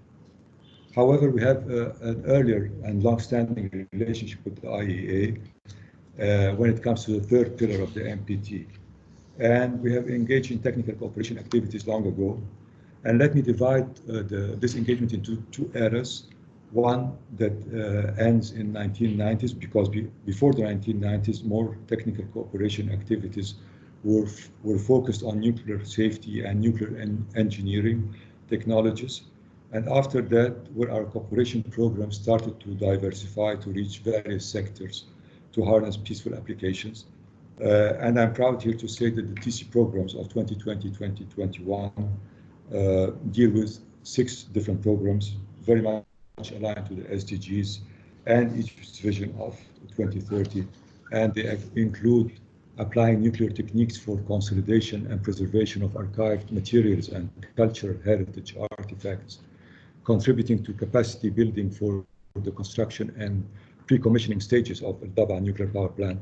However, we have an earlier and long-standing relationship with the IAEA when it comes to the third pillar of the NPT. And we have engaged in technical cooperation activities long ago. And let me divide this engagement into two eras. One that ends in 1990s, because before the 1990s, more technical cooperation activities were focused on nuclear safety and nuclear engineering technologies. And after that, where our cooperation program started to diversify to reach various sectors to harness peaceful applications. And I'm proud here to say that the TC programs of 2020-2021 deal with 6 different programs, very much aligned to the SDGs and Egypt's vision of 2030. And they include applying nuclear techniques for consolidation and preservation of archived materials and cultural heritage artifacts, contributing to capacity building for the construction and pre-commissioning stages of the Daba nuclear power plant,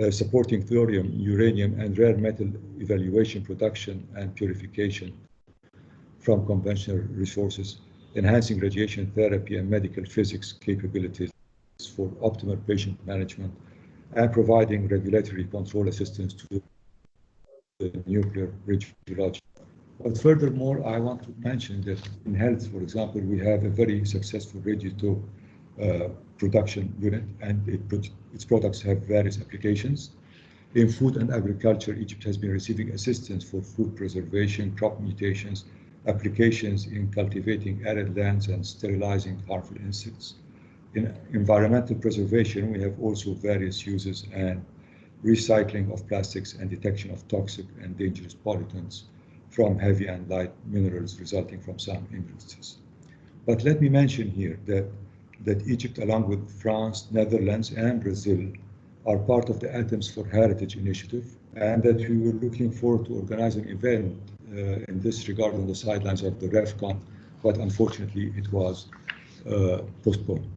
supporting thorium, uranium, and rare metal evaluation, production, and purification from conventional resources, enhancing radiation therapy and medical physics capabilities for optimal patient management, and providing regulatory control assistance to the nuclear radiology. But furthermore, I want to mention that in health, for example, we have a very successful radioisotope production unit, and its products have various applications. In food and agriculture, Egypt has been receiving assistance for food preservation, crop mutations, applications in cultivating arid lands and sterilizing harmful insects. In environmental preservation, we have also various uses and recycling of plastics and detection of toxic and dangerous pollutants from heavy and light minerals resulting from some industries. But let me mention here that Egypt, along with France, Netherlands, and Brazil, are part of the Atoms for Heritage initiative, and that we were looking forward to organize an event in this regard on the sidelines of the REFCON, but unfortunately it was postponed.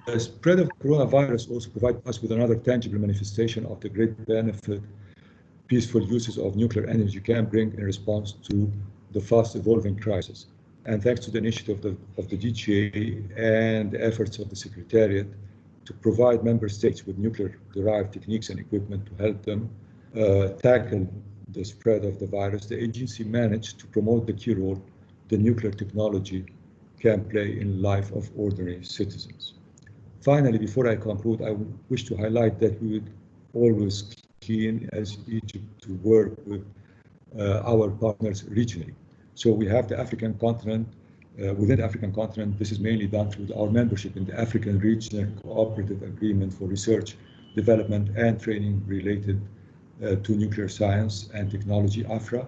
The spread of coronavirus also provides us with another tangible manifestation of the great benefit peaceful uses of nuclear energy can bring in response to the fast evolving crisis. And thanks to the initiative of the DGA and the efforts of the Secretariat to provide member states with nuclear-derived techniques and equipment to help them tackle the spread of the virus, the agency managed to promote the key role the nuclear technology can play in the life of ordinary citizens. Finally, before I conclude, I wish to highlight that we would always keen as Egypt to work with our partners regionally. So we have the African continent. Within the African continent, this is mainly done through our membership in the African Regional Cooperative Agreement for Research, Development, and Training related to nuclear science and technology, AFRA.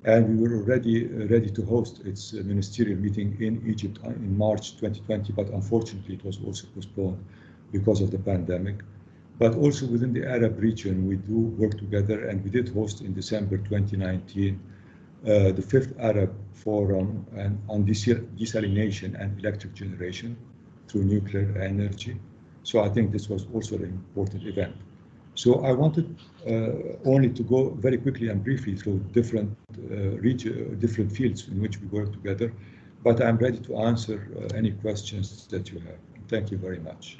And we were already ready to host its ministerial meeting in Egypt in March 2020, but unfortunately it was also postponed because of the pandemic. But also within the Arab region, we do work together, and we did host in December 2019 the 5th Arab Forum on desalination and electric generation through nuclear energy. So I think this was also an important event. So I wanted only to go very quickly and briefly through different different fields in which we work together, but I'm ready to answer any questions that you have. Thank you very much.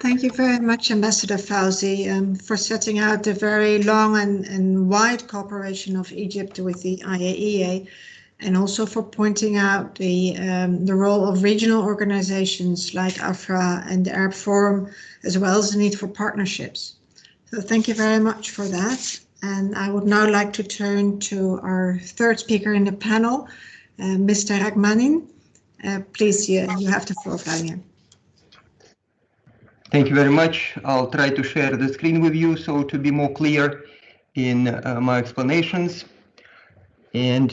Thank you very much, Ambassador Fauzi, for setting out the very long and wide cooperation of Egypt with the IAEA, and also for pointing out the role of regional organizations like AFRA and the Arab Forum, as well as the need for partnerships. So thank you very much for that. And I would now like to turn to our third speaker in the panel, Mr. Agmanin. Please, you have the floor, Vladimir. Thank you very much. I'll try to share the screen with you so to be more clear in my explanations. And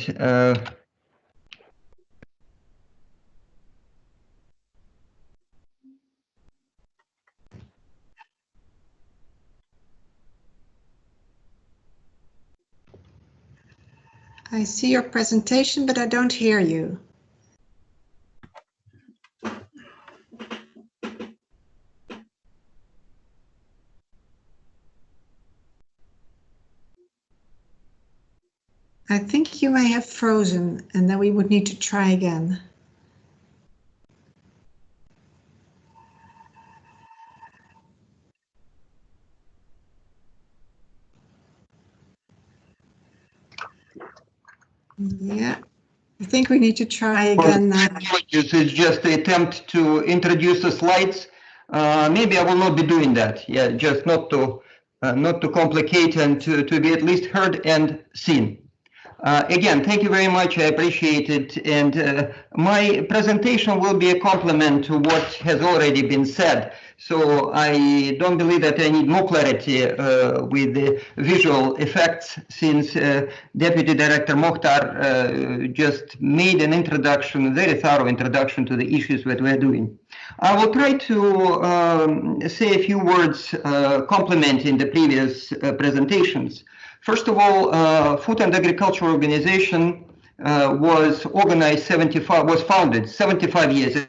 I see your presentation, but I don't hear you. I think you may have frozen, and then we would need to try again. Yeah, I think we need to try again now. This is just an attempt to introduce the slides. Maybe I will not be doing that. Yeah, just not to complicate and to be at least heard and seen. Again, thank you very much. I appreciate it. And my presentation will be a complement to what has already been said. So I don't believe that I need more clarity with the visual effects, since Deputy Director Mokhtar just made an introduction, a very thorough introduction to the issues that we're doing. I will try to say a few words complementing the previous presentations. First of all, Food and Agriculture Organization was founded 75 years ago.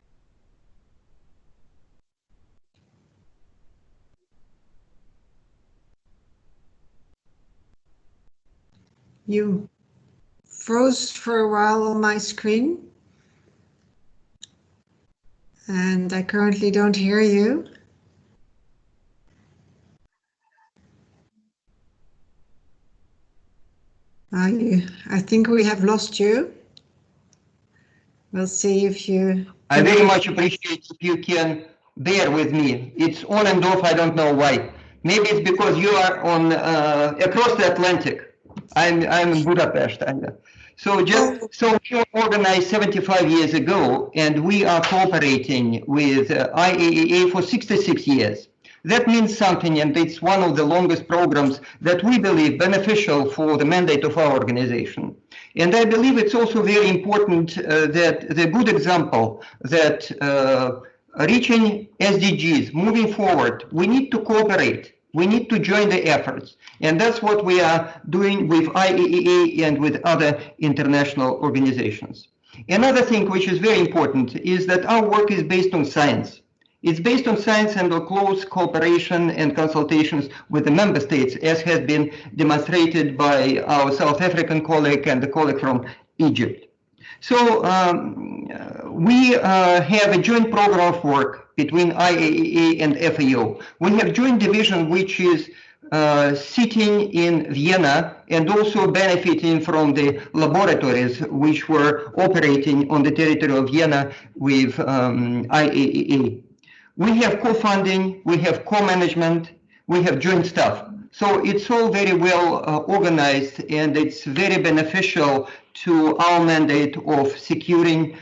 You froze for a while on my screen, and I currently don't hear you. I think we have lost you. We'll see if you... I very much appreciate if you can bear with me. It's on and off, I don't know why. Maybe it's because you are on across the Atlantic. I'm in Budapest. So we were organized 75 years ago, and we are cooperating with IAEA for 66 years. That means something, and it's one of the longest programs that we believe beneficial for the mandate of our organization. And I believe it's also very important that the good example that reaching SDGs, moving forward, we need to cooperate. We need to join the efforts. And that's what we are doing with IAEA and with other international organizations. Another thing which is very important is that our work is based on science. It's based on science and on close cooperation and consultations with the member states, as has been demonstrated by our South African colleague and the colleague from Egypt. So we have a joint program of work between IAEA and FAO. We have joint division which is sitting in Vienna and also benefiting from the laboratories which were operating on the territory of Vienna with IAEA. We have co-funding, we have co-management, we have joint staff. So it's all very well organized, and it's very beneficial to our mandate of securing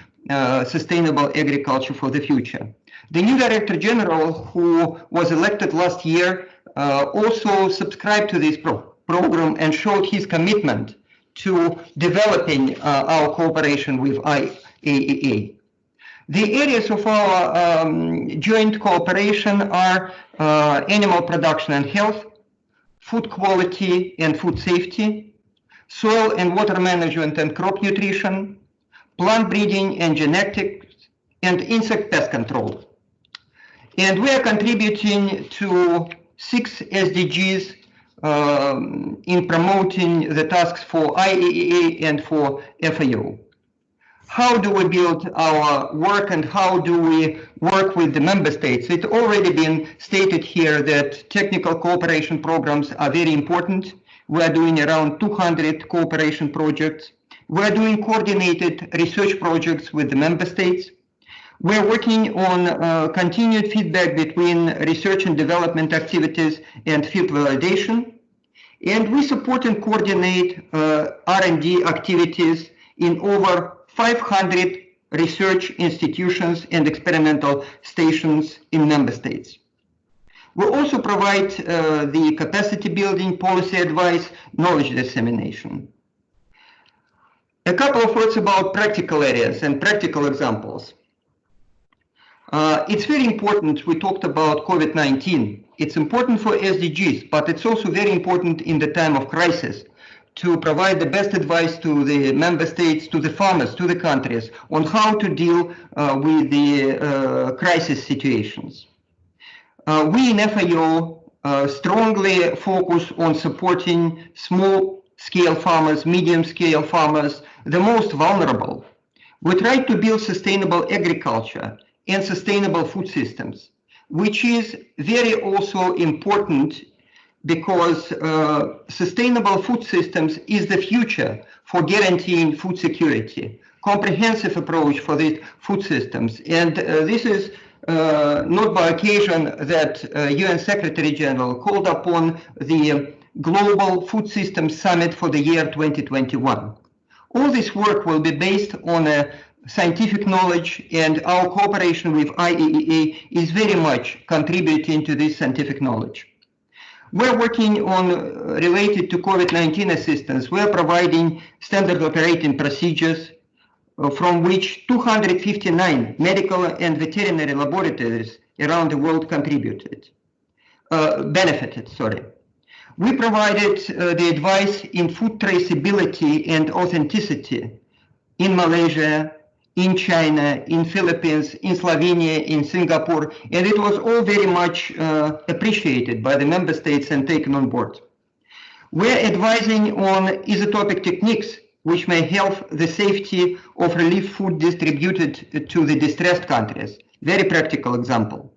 sustainable agriculture for the future. The new Director General, who was elected last year, also subscribed to this program and showed his commitment to developing our cooperation with IAEA. The areas of our joint cooperation are animal production and health, food quality and food safety, soil and water management and crop nutrition, plant breeding and genetics, and insect pest control. And we are contributing to 6 SDGs in promoting the tasks for IAEA and for FAO. How do we build our work and how do we work with the member states? It's already been stated here that technical cooperation programs are very important. We are doing around 200 cooperation projects. We are doing coordinated research projects with the member states. We're working on continued feedback between research and development activities and field validation. And we support and coordinate R&D activities in over 500 research institutions and experimental stations in member states. We also provide the capacity building, policy advice, knowledge dissemination. A couple of words about practical areas and practical examples. It's very important, we talked about COVID-19. It's important for SDGs, but it's also very important in the time of crisis to provide the best advice to the member states, to the farmers, to the countries on how to deal with the crisis situations. We in FAO strongly focus on supporting small-scale farmers, medium-scale farmers, the most vulnerable. We try to build sustainable agriculture and sustainable food systems, which is very also important because sustainable food systems is the future for guaranteeing food security, comprehensive approach for these food systems. And this is not by occasion that UN Secretary General called upon the Global Food Systems Summit for the year 2021. All this work will be based on a scientific knowledge, and our cooperation with IAEA is very much contributing to this scientific knowledge. We're working on related to COVID-19 assistance. We're providing standard operating procedures from which 259 medical and veterinary laboratories around the world benefited. We provided the advice in food traceability and authenticity in Malaysia, in China, in Philippines, in Slovenia, in Singapore, and it was all very much appreciated by the member states and taken on board. We're advising on isotopic techniques which may help the safety of relief food distributed to the distressed countries. Very practical example.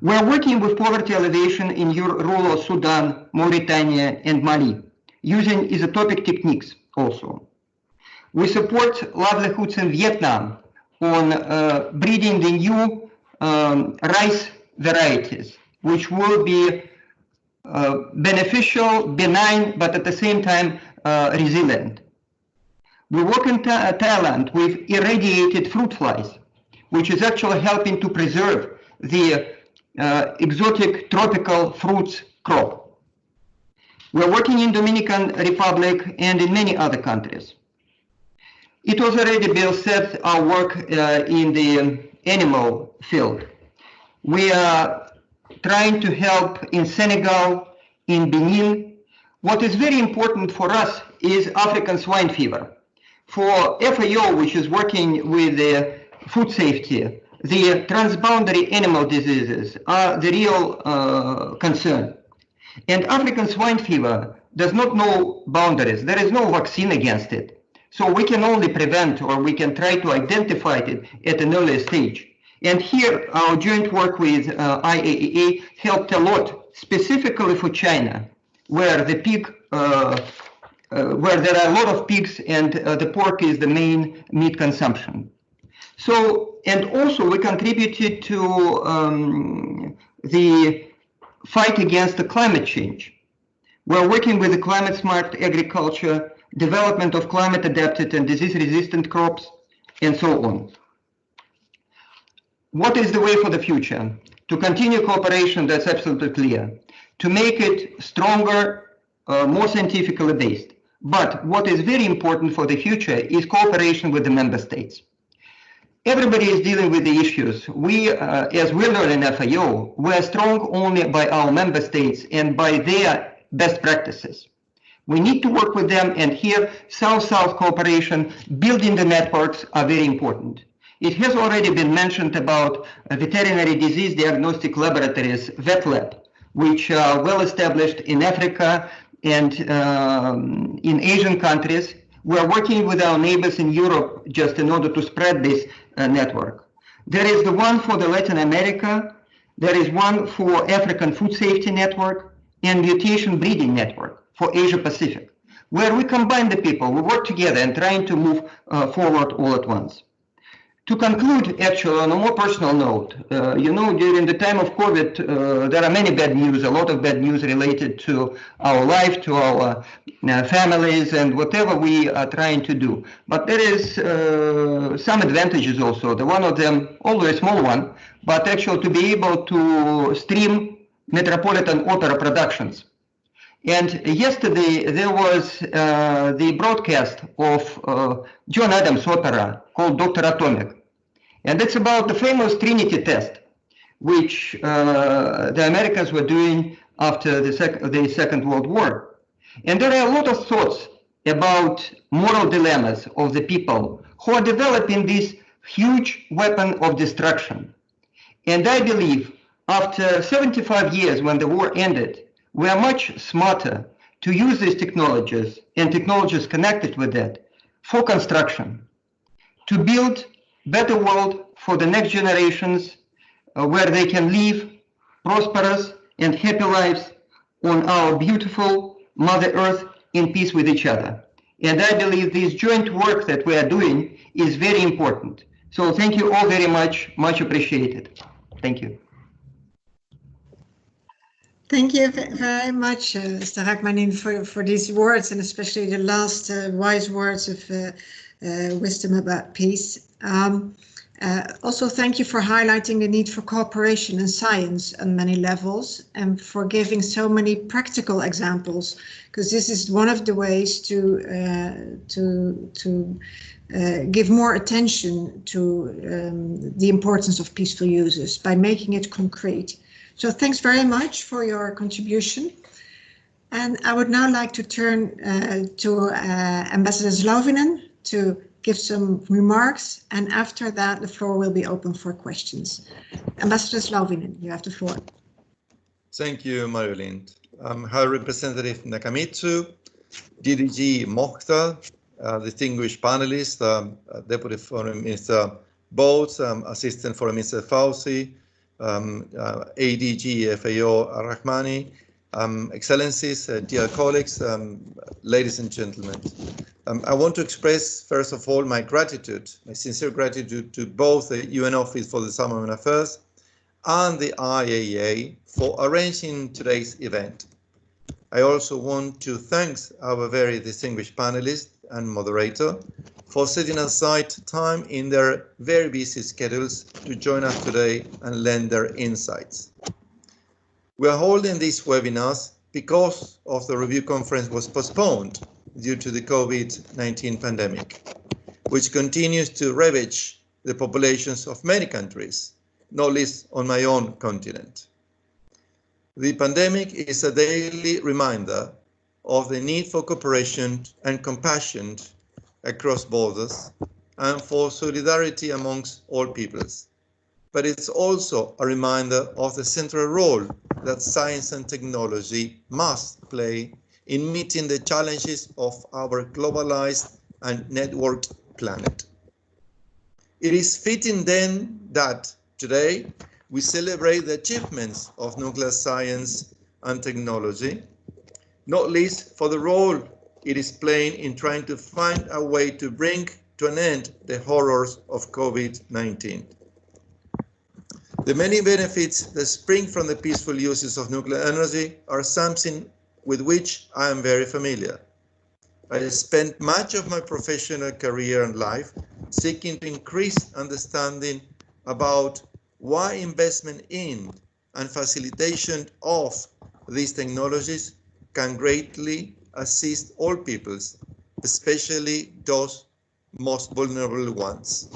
We're working with poverty alleviation in rural Sudan, Mauritania, and Mali, using isotopic techniques also. We support livelihoods in Vietnam on breeding the new rice varieties, which will be beneficial, benign, but at the same time resilient. We work in Thailand with irradiated fruit flies, which is actually helping to preserve the exotic tropical fruits crop. We're working in Dominican Republic and in many other countries. It was already Bill said our work in the animal field. We are trying to help in Senegal, in Benin. What is very important for us is African swine fever. For FAO, which is working with the food safety, the transboundary animal diseases are the real concern. And African swine fever does not know boundaries. There is no vaccine against it. So we can only prevent, or we can try to identify it at an early stage. And here our joint work with IAEA helped a lot, specifically for China, where the pig, where there are a lot of pigs and the pork is the main meat consumption. So, and also we contributed to the fight against the climate change. We're working with the climate smart agriculture, development of climate adapted and disease resistant crops, and so on. What is the way for the future? To continue cooperation, that's absolutely clear. To make it stronger, more scientifically based. But what is very important for the future is cooperation with the member states. Everybody is dealing with the issues. We, as we learn in FAO, we are strong only by our member states and by their best practices. We need to work with them, and here South-South cooperation, building the networks are very important. It has already been mentioned about veterinary disease diagnostic laboratories, VetLab, which are well established in Africa and in Asian countries. We are working with our neighbors in Europe just in order to spread this network. There is the one for the Latin America, there is one for African Food Safety Network, and Mutation Breeding Network for Asia Pacific, where we combine the people, we work together and trying to move forward all at once. To conclude, actually, on a more personal note, you know, during the time of COVID, there are many bad news, a lot of bad news related to our life, to our families, and whatever we are trying to do. But there is some advantages also. The one of them, although a small one, but actually to be able to stream Metropolitan Opera productions. And yesterday there was the broadcast of John Adams' opera called Dr. Atomic. And it's about the famous Trinity test, which the Americans were doing after the Second World War. And there are a lot of thoughts about moral dilemmas of the people who are developing this huge weapon of destruction. And I believe after 75 years when the war ended, we are much smarter to use these technologies and technologies connected with that for construction, to build a better world for the next generations where they can live prosperous and happy lives on our beautiful Mother Earth in peace with each other. And I believe this joint work that we are doing is very important. So thank you all very much, much appreciated. Thank you. Thank you very much, Mr. Rachmanin, for these words, and especially the last wise words of wisdom about peace. Also, thank you for highlighting the need for cooperation in science on many levels and for giving so many practical examples, because this is one of the ways to give more attention to the importance of peaceful uses by making it concrete. So thanks very much for your contribution. And I would now like to turn to Ambassador Zlovinen to give some remarks, and after that the floor will be open for questions. Ambassador Zlovinen, you have the floor. Thank you, Marjolien. High Representative Nakamitsu, DDG Mokhtar, distinguished panelists, Deputy Foreign Minister Bowles, Assistant Foreign Minister Fauci, ADG FAO Rahmani, Excellencies, dear colleagues, ladies and gentlemen. I want to express, first of all, my gratitude, my sincere gratitude to both the UN Office for Disarmament Affairs and the IAEA for arranging today's event. I also want to thank our very distinguished panelists and moderator for setting aside time in their very busy schedules to join us today and lend their insights. We are holding these webinars because of the review conference was postponed due to the COVID-19 pandemic, which continues to ravage the populations of many countries, not least on my own continent. The pandemic is a daily reminder of the need for cooperation and compassion across borders and for solidarity amongst all peoples. But it's also a reminder of the central role that science and technology must play in meeting the challenges of our globalized and networked planet. It is fitting then that today we celebrate the achievements of nuclear science and technology, not least for the role it is playing in trying to find a way to bring to an end the horrors of COVID-19. The many benefits that spring from the peaceful uses of nuclear energy are something with which I am very familiar. I spent much of my professional career and life seeking to increase understanding about why investment in and facilitation of these technologies can greatly assist all peoples, especially those most vulnerable ones.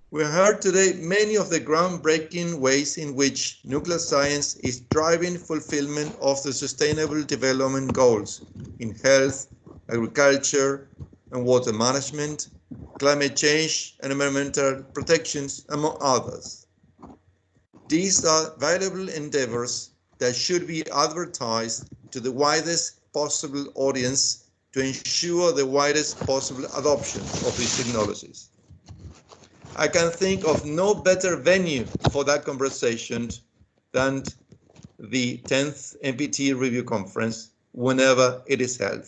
We heard today many of the groundbreaking ways in which nuclear science is driving fulfillment of the Sustainable Development Goals in health, agriculture, and water management, climate change, and environmental protections, among others. These are valuable endeavors that should be advertised to the widest possible audience to ensure the widest possible adoption of these technologies. I can think of no better venue for that conversation than the 10th NPT Review Conference, whenever it is held.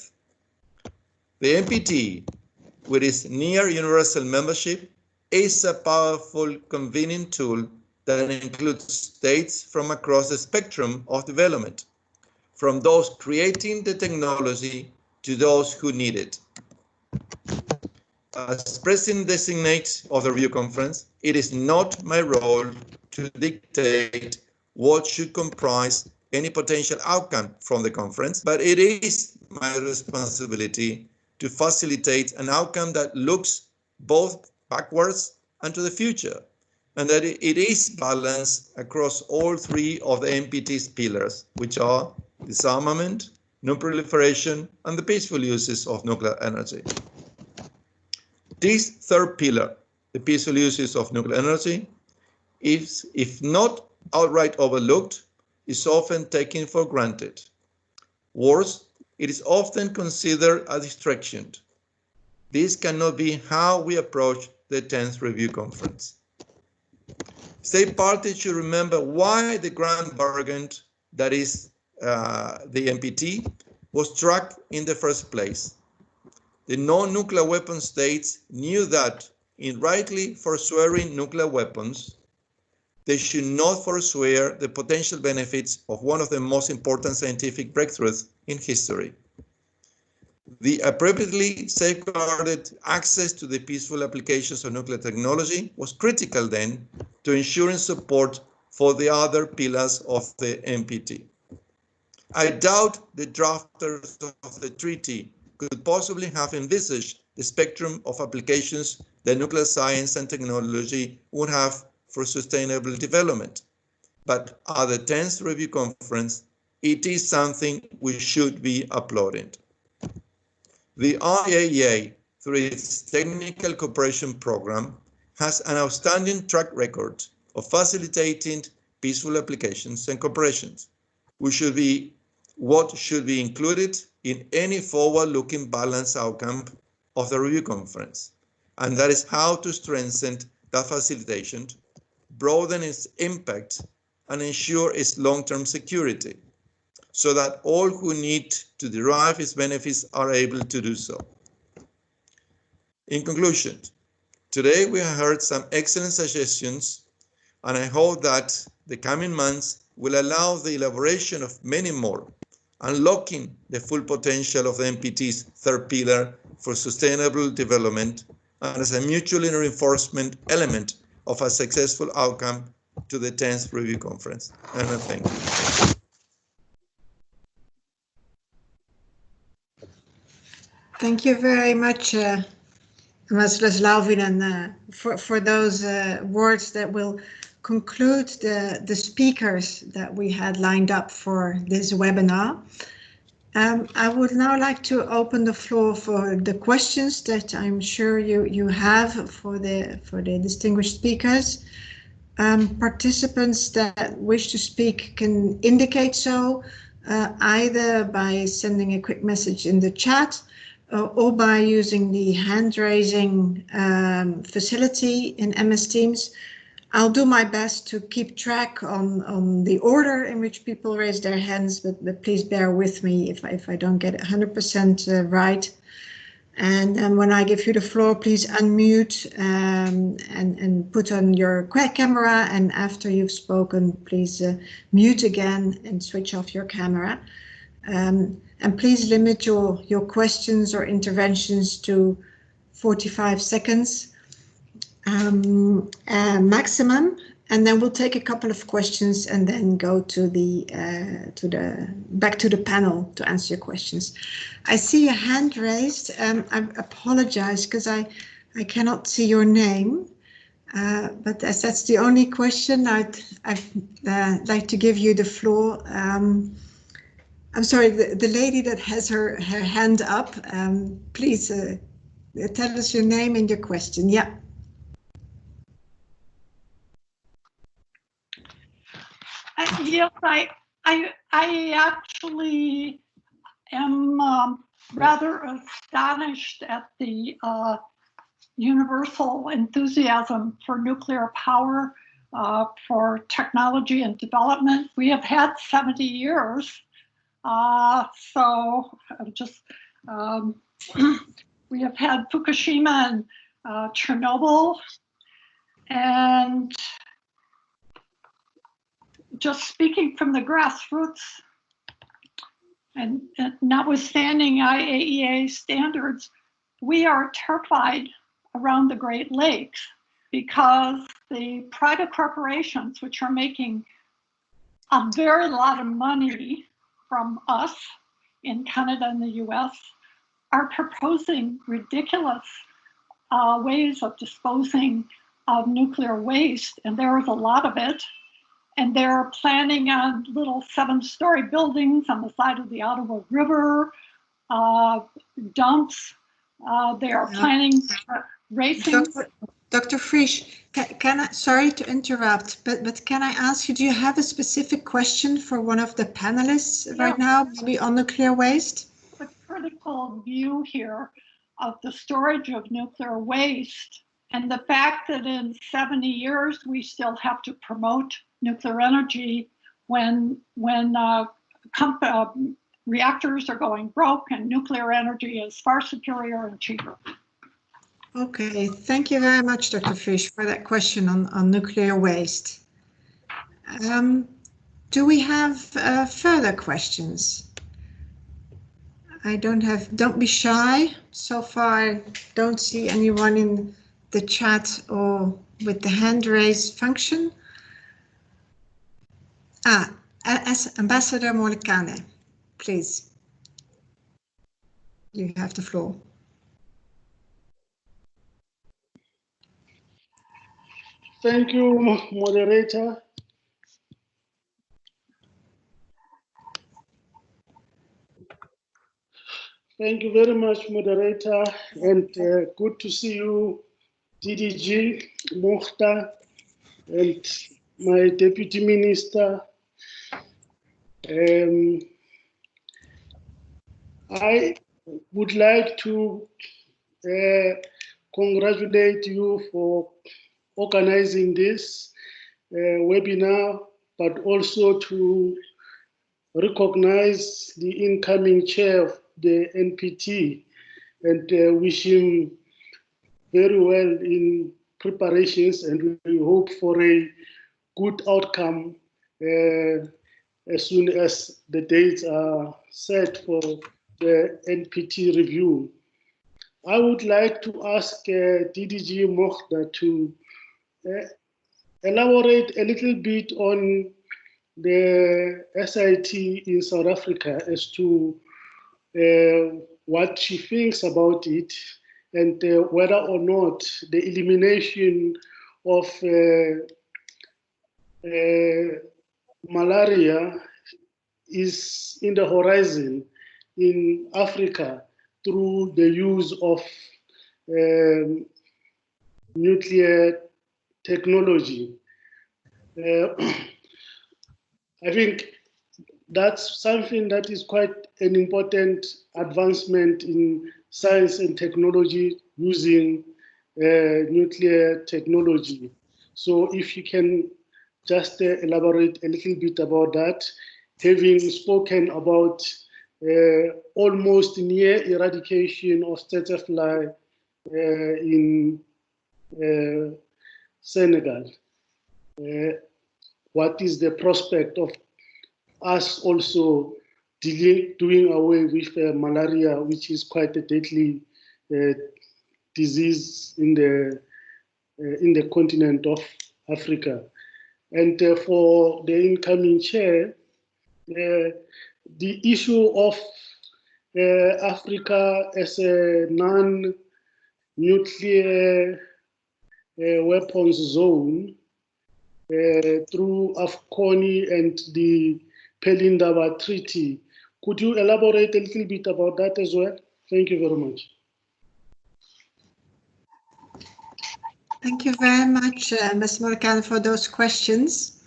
The NPT, with its near universal membership, is a powerful convening tool that includes states from across the spectrum of development, from those creating the technology to those who need it. As President-designate of the Review Conference, it is not my role to dictate what should comprise any potential outcome from the conference, but it is my responsibility to facilitate an outcome that looks both backwards and to the future, and that it is balanced across all three of the NPT's pillars, which are disarmament, non-proliferation, and the peaceful uses of nuclear energy. This third pillar, the peaceful uses of nuclear energy, is, if not outright overlooked, is often taken for granted. Worse, it is often considered a distraction. This cannot be how we approach the 10th Review Conference. State parties should remember why the grand bargain, that is the NPT, was struck in the first place. The non-nuclear weapon states knew that in rightly forswearing nuclear weapons, they should not forswear the potential benefits of one of the most important scientific breakthroughs in history. The appropriately safeguarded access to the peaceful applications of nuclear technology was critical then to ensuring support for the other pillars of the NPT. I doubt the drafters of the treaty could possibly have envisaged the spectrum of applications that nuclear science and technology would have for sustainable development. But at the 10th Review Conference, it is something we should be applauding. The IAEA, through its Technical Cooperation Program, has an outstanding track record of facilitating peaceful applications and cooperations, which should be what should be included in any forward-looking balanced outcome of the review conference. And that is how to strengthen that facilitation, broaden its impact, and ensure its long-term security, so that all who need to derive its benefits are able to do so. In conclusion, today we have heard some excellent suggestions, and I hope that the coming months will allow the elaboration of many more, unlocking the full potential of the NPT's third pillar for sustainable development and as a mutually reinforcement element of a successful outcome to the 10th Review Conference. And I thank you. Thank you very much, Ambassador Slauvinen, for those words that will conclude the speakers that we had lined up for this webinar. I would now like to open the floor for the questions that I'm sure you have for the distinguished speakers. Participants that wish to speak can indicate so either by sending a quick message in the chat or by using the hand raising facility in MS Teams. I'll do my best to keep track on the order in which people raise their hands, but please bear with me if I don't get it 100% right. And then when I give you the floor, please unmute and put on your camera. And after you've spoken, please mute again and switch off your camera. And please limit your questions or interventions to 45 seconds. Maximum, and then we'll take a couple of questions and then go to back to the panel to answer your questions. I see a hand raised. I apologize because I cannot see your name, but as that's the only question, I'd like to give you the floor. I'm sorry, the lady that has her hand up. Please tell us your name and your question. Yeah. Yes, I actually am rather astonished at the universal enthusiasm for nuclear power, for technology and development. We have had 70 years, so just we have had Fukushima and Chernobyl, and just speaking from the grassroots, and notwithstanding IAEA standards, we are terrified around the Great Lakes because the private corporations, which are making a very lot of money from us in Canada and the US, are proposing ridiculous ways of disposing of nuclear waste, and there is a lot of it. And they're planning on little 7-story buildings on the side of the Ottawa River, dumps. They are planning racing. Dr. Frisch, sorry to interrupt, but can I ask you, do you have a specific question for one of the panelists right now, maybe on nuclear waste? The critical view here of the storage of nuclear waste and the fact that in 70 years we still have to promote nuclear energy when reactors are going broke and nuclear energy is far superior and cheaper. Okay, thank you very much, Dr. Frisch, for that question on nuclear waste. Do we have further questions? Don't be shy. So far, I don't see anyone in the chat or with the hand raise function. As Ambassador Molekane, please. You have the floor. Thank you, moderator. Thank you very much, moderator, and good to see you, DDG, Mokhtar, and my deputy minister. I would like to congratulate you for organizing this webinar, but also to recognize the incoming chair of the NPT and wish him very well in preparations, and we hope for a good outcome as soon as the dates are set for the NPT review. I would like to ask DDG Mokhtar to elaborate a little bit on the SIT in South Africa as to what she thinks about it, and whether or not the elimination of malaria is in the horizon in Africa through the use of nuclear technology. I think that's something that is quite an important advancement in science and technology using nuclear technology. So if you can just elaborate a little bit about that, having spoken about almost near eradication of tsetse fly in Senegal. What is the prospect of us also doing away with malaria, which is quite a deadly disease in the continent of Africa? And for the incoming chair, the issue of Africa as a non-nuclear weapons zone through AFCONI and the Pelindaba Treaty. Could you elaborate a little bit about that as well? Thank you very much. Thank you very much, Ms. Molekane, for those questions.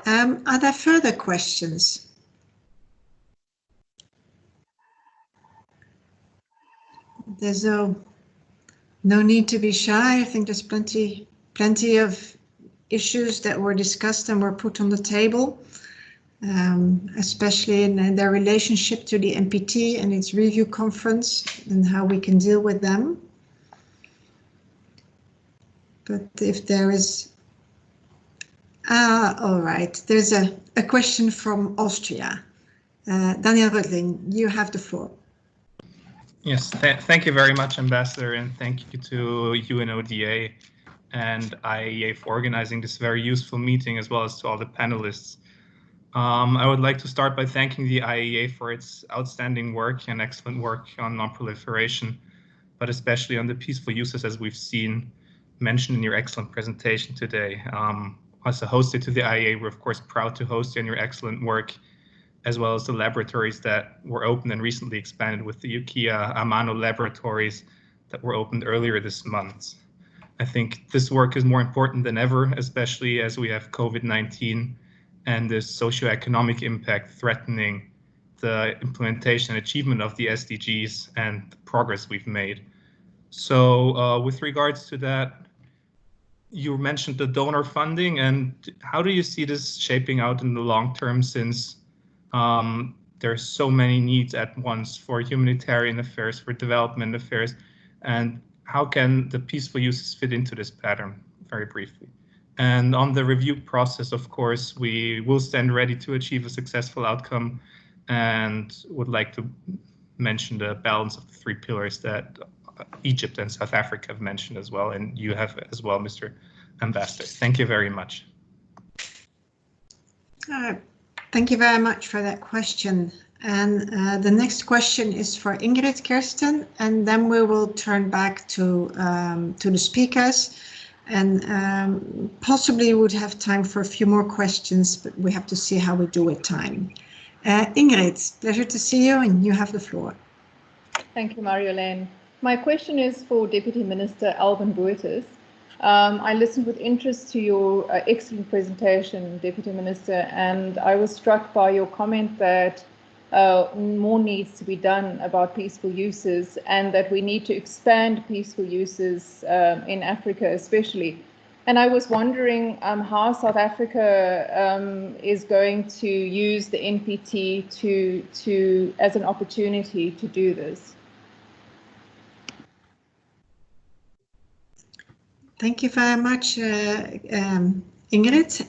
Are there further questions? There's no need to be shy. I think there's plenty of issues that were discussed and were put on the table, especially in their relationship to the NPT and its review conference and how we can deal with them. But if there is, all right, there's a question from Austria. Daniel Rödling, you have the floor. Yes, thank you very much, Ambassador, and thank you to UNODA and IAEA for organizing this very useful meeting, as well as to all the panelists. I would like to start by thanking the IAEA for its outstanding work and excellent work on non-proliferation, but especially on the peaceful uses, as we've seen mentioned in your excellent presentation today. As a host to the IAEA, we're of course proud to host you on your excellent work, as well as the laboratories that were opened and recently expanded with the Ukiah Amano laboratories that were opened earlier this month. I think this work is more important than ever, especially as we have COVID-19 and the socioeconomic impact threatening the implementation and achievement of the SDGs and the progress we've made. So with regards to that, you mentioned the donor funding, and how do you see this shaping out in the long term, since there's so many needs at once for humanitarian affairs, for development affairs, and how can the peaceful uses fit into this pattern, very briefly? And on the review process, of course, we will stand ready to achieve a successful outcome, and would like to mention the balance of the 3 pillars that Egypt and South Africa have mentioned as well, and you have as well, Mr. Ambassador. Thank you very much. Thank you very much for that question. And the next question is for Ingrid Kirsten, and then we will turn back to the speakers, and possibly would have time for a few more questions, but we have to see how we do with time. Ingrid, pleasure to see you, and you have the floor. Thank you, Marjolaine. My question is for Deputy Minister Alban Boertes. I listened with interest to your excellent presentation, Deputy Minister, and I was struck by your comment that more needs to be done about peaceful uses, and that we need to expand peaceful uses in Africa especially. And I was wondering how South Africa is going to use the NPT as an opportunity to do this. Thank you very much, Ingrid.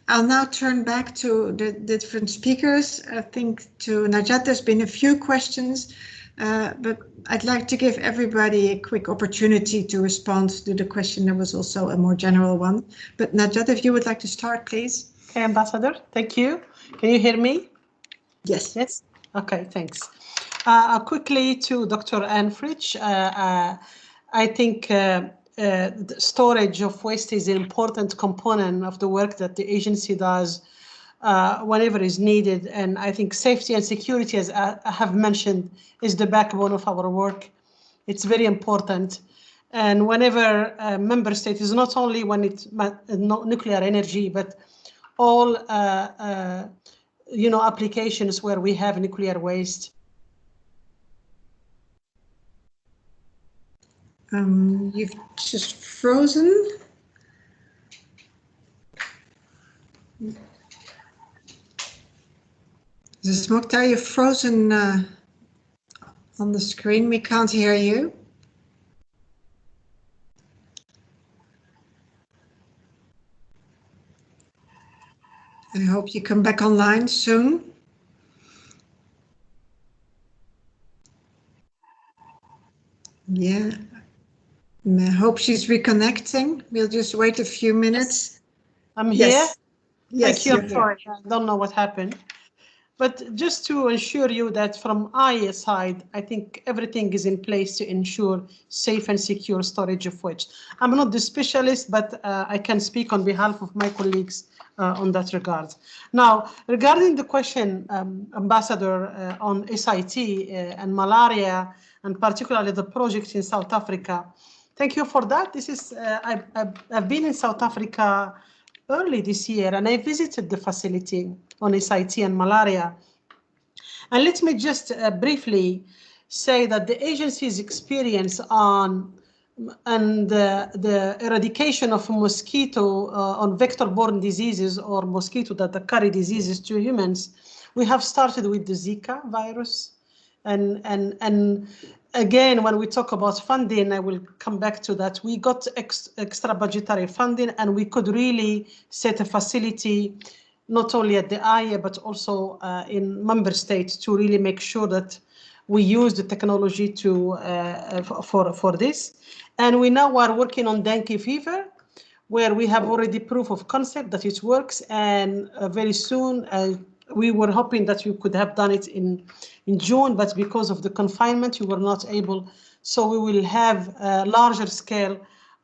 I'll now turn back to the different speakers. I think to Najat, there's been a few questions, but I'd like to give everybody a quick opportunity to respond to the question. There was also a more general one. But Najat, if you would like to start, please. Okay, Ambassador, thank you. Can you hear me? Yes. Yes. Okay, thanks. Quickly to Dr. Anfrich, I think the storage of waste is an important component of the work that the agency does whenever is needed. And I think safety and security, as I have mentioned, is the backbone of our work. It's very important. And whenever a member state is not only when it's nuclear energy, but all applications where we have nuclear waste. You've just frozen. Mokhtar, you're frozen on the screen. We can't hear you. I hope you come back online soon. Yeah. I hope she's reconnecting. We'll just wait a few minutes. I'm here. Yes. Thank you. I'm sorry. I don't know what happened. But just to assure you that from IAEA side, I think everything is in place to ensure safe and secure storage of waste. I'm not the specialist, but I can speak on behalf of my colleagues on that regard. Now, regarding the question, Ambassador, on SIT and malaria, and particularly the project in South Africa, thank you for that. This is I've been in South Africa early this year, and I visited the facility on SIT and malaria. And let me just briefly say that the agency's experience on the eradication of mosquito on vector-borne diseases or mosquito that carry diseases to humans, we have started with the Zika virus. And again, when we talk about funding, I will come back to that. We got extra budgetary funding, and we could really set a facility not only at the IAEA, but also in member states to really make sure that we use the technology to for this. And we now are working on dengue fever, where we have already proof of concept that it works. And very soon, we were hoping that we could have done it in June, but because of the confinement, we were not able. So we will have a larger scale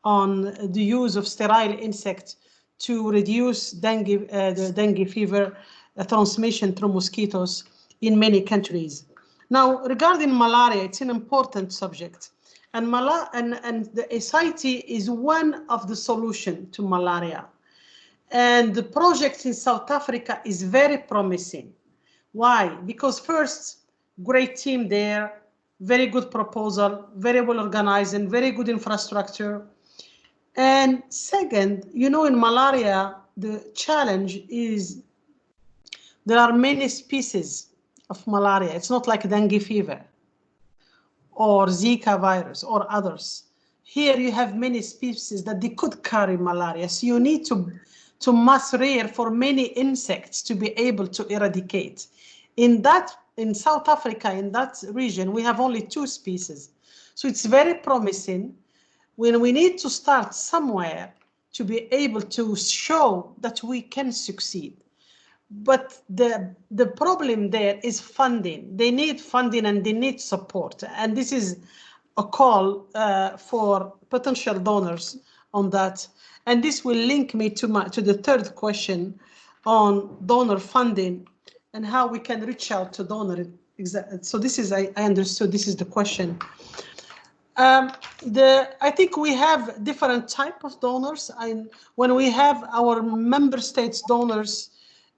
on the use of sterile insects to reduce the dengue fever transmission through mosquitoes in many countries. Now, regarding malaria, it's an important subject. And the SIT is one of the solutions to malaria. And the project in South Africa is very promising. Why? Because first, great team there, very good proposal, very well organized, and very good infrastructure. And second, you know, in malaria, the challenge is there are many species of malaria. It's not like dengue fever or Zika virus or others. Here you have many species that they could carry malaria. So you need to mass rear for many insects to be able to eradicate. In South Africa, in that region, we have only 2 species. So it's very promising. When we need to start somewhere to be able to show that we can succeed. But the problem there is funding. They need funding and they need support. And this is a call for potential donors on that. And this will link me to the third question on donor funding and how we can reach out to donors. So this is, I understood, this is the question. I think we have different type of donors. When we have our member states donors,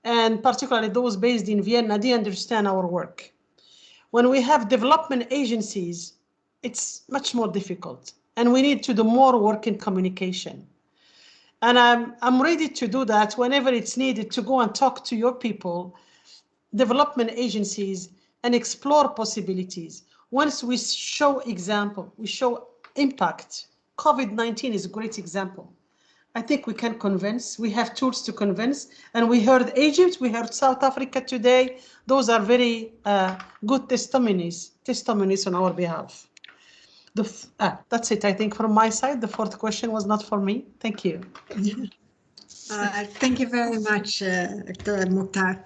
and particularly those based in Vienna, they understand our work. When we have development agencies, it's much more difficult, and we need to do more work in communication. And I'm ready to do that whenever it's needed, to go and talk to your people, development agencies, and explore possibilities. Once we show example, we show impact. COVID-19 is a great example. I think we can convince, we have tools to convince, and we heard Egypt, we heard South Africa today. Those are very good testimonies on our behalf. That's it, I think, from my side. The fourth question was not for me. Thank you. Thank you very much, Dr. Mokhtar.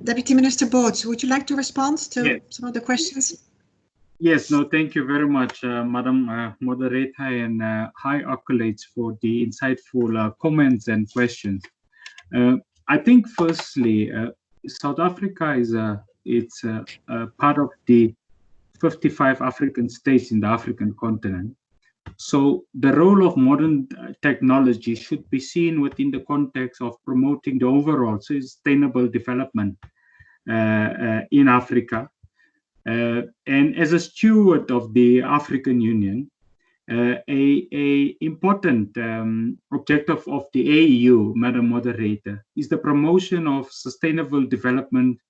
Deputy Minister Boots, would you like to respond to some of the questions? Yes, no, thank you very much, Madam Moderator, and high accolades for the insightful comments and questions. I think, firstly, South Africa is it's part of the 55 African states in the African continent. So the role of modern technology should be seen within the context of promoting the overall sustainable development in Africa. And as a steward of the African Union, a important objective of the AEU, Madam Moderator, is the promotion of sustainable development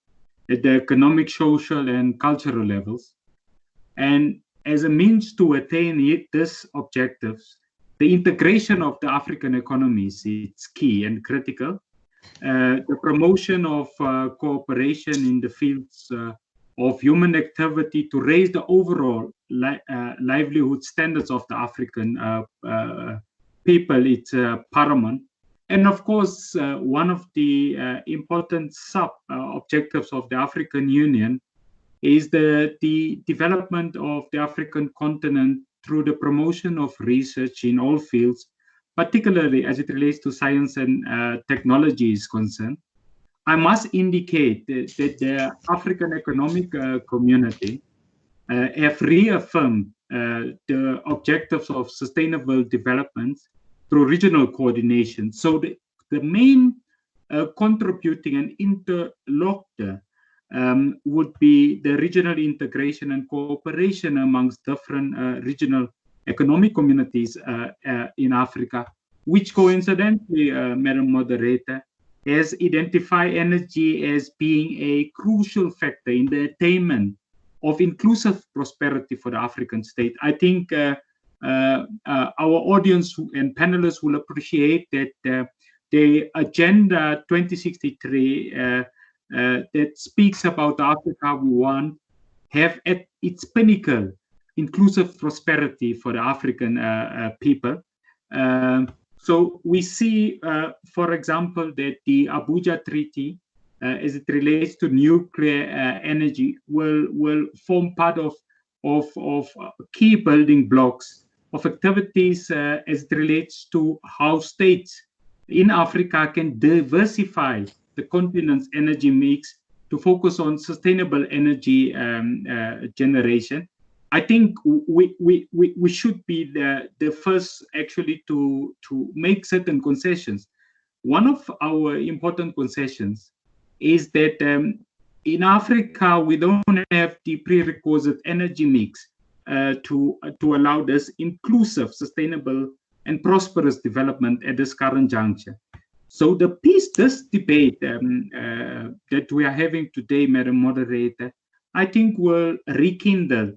at the economic, social, and cultural levels. And as a means to attain these objectives, the integration of the African economies is key and critical. The promotion of cooperation in the fields of human activity to raise the overall livelihood standards of the African people, it's paramount. And of course, one of the important sub-objectives of the African Union is the development of the African continent through the promotion of research in all fields, particularly as it relates to science and technology is concerned. I must indicate that the African Economic Community have reaffirmed the objectives of sustainable development through regional coordination. So the main contributing and interlocutor would be the regional integration and cooperation amongst different regional economic communities in Africa, which coincidentally, Madam Moderator, has identified energy as being a crucial factor in the attainment of inclusive prosperity for the African state. I think our audience and panelists will appreciate that the Agenda 2063 that speaks about the Africa we want have at its pinnacle inclusive prosperity for the African people. So we see, for example, that the Abuja Treaty, as it relates to nuclear energy, will form part of key building blocks of activities as it relates to how states in Africa can diversify the continent's energy mix to focus on sustainable energy generation. I think we should be the first actually to make certain concessions. One of our important concessions is that in Africa, we don't have the prerequisite energy mix to allow this inclusive, sustainable, and prosperous development at this current juncture. So this debate that we are having today, Madam Moderator, I think will rekindle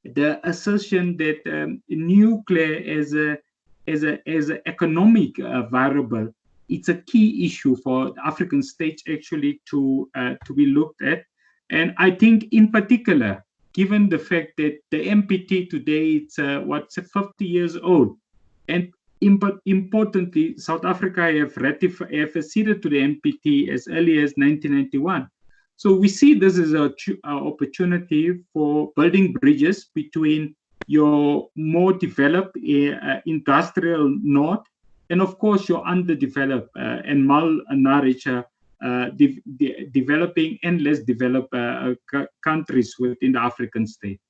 the assertion that nuclear as an economic variable, it's a key issue for the African states actually to be looked at. And I think in particular, given the fact that the NPT today, it's 50 years old, and importantly, South Africa have acceded to the NPT as early as 1991. So we see this as an opportunity for building bridges between your more developed industrial north and, of course, your underdeveloped and malnourished developing and less developed countries within the African state.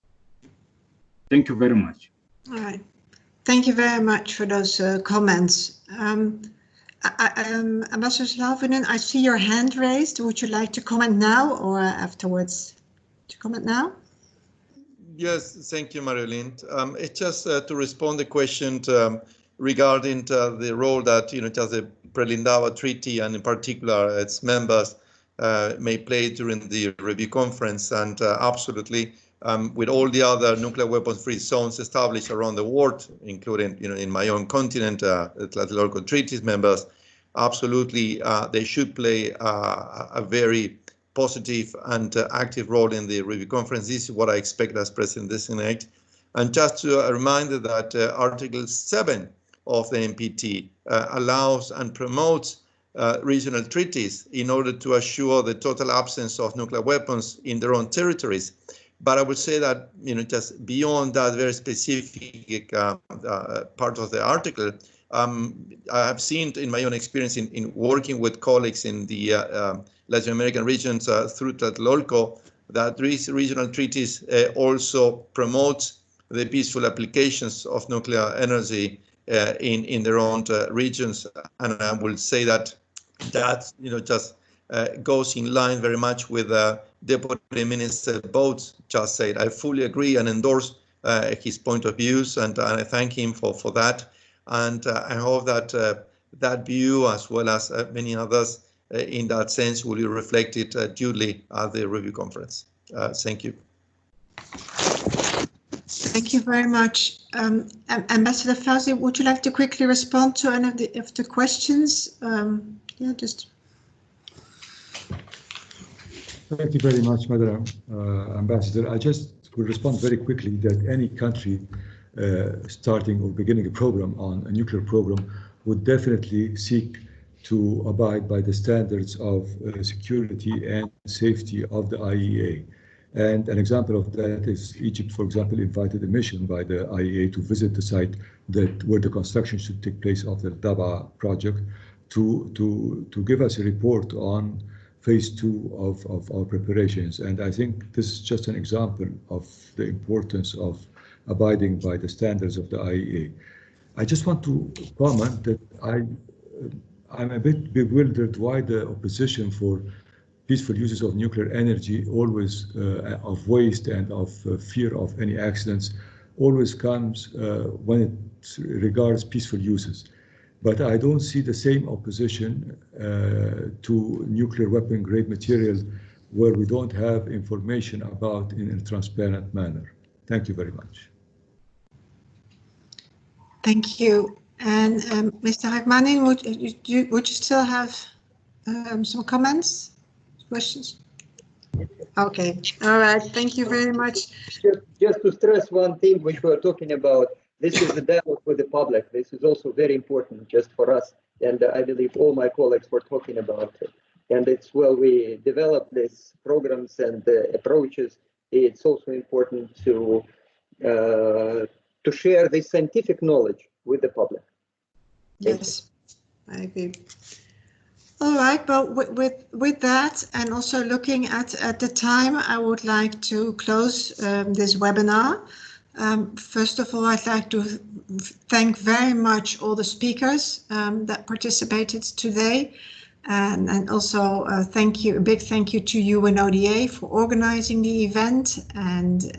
Thank you very much. All right. Thank you very much for those comments. Ambassador Salvinen, I see your hand raised. Would you like to comment now or afterwards? To comment now? Yes, thank you, Marjolein. It's just to respond to the question regarding the role that just the Prelindaba Treaty and in particular its members may play during the review conference, and absolutely with all the other nuclear weapons-free zones established around the world, including in my own continent, the local treaties members, absolutely they should play a very positive and active role in the review conference. This is what I expect as President-designate. And just a reminder that Article 7 of the NPT allows and promotes regional treaties in order to assure the total absence of nuclear weapons in their own territories. But I would say that, just beyond that very specific part of the article, I have seen in my own experience in working with colleagues in the Latin American regions through Tlatelolco, that these regional treaties also promote the peaceful applications of nuclear energy in their own regions. And I will say that just goes in line very much with Deputy Minister Boats just said. I fully agree and endorse his point of views, and I thank him for that. And I hope that that view, as well as many others in that sense, will be reflected duly at the review conference. Thank you. Thank you very much. Ambassador Fauzi, would you like to quickly respond to any of the questions? Yeah, just. Thank you very much, Madam Ambassador. I just will respond very quickly that any country starting or beginning a program on a nuclear program would definitely seek to abide by the standards of security and safety of the IAEA. And an example of that is Egypt, for example, invited a mission by the IAEA to visit the site where the construction should take place of the Daba project to give us a report on phase 2 of our preparations. And I think this is just an example of the importance of abiding by the standards of the IAEA. I just want to comment that I'm a bit bewildered why the opposition for peaceful uses of nuclear energy always of waste and of fear of any accidents always comes when it regards peaceful uses. But I don't see the same opposition to nuclear weapon grade material where we don't have information about in a transparent manner. Thank you very much. Thank you. And Mr. Hakmani, would you still have some comments, questions? Okay, all right, thank you very much. Just to stress one thing which we're talking about, this is the dialogue with the public. This is also very important just for us. And I believe all my colleagues were talking about it. And it's we develop these programs and approaches. It's also important to share this scientific knowledge with the public. Yes, I agree. All right, well, with that, and also looking at the time, I would like to close this webinar. First of all, I'd like to thank very much all the speakers that participated today. And also a big thank you to UNODA for organizing the event, and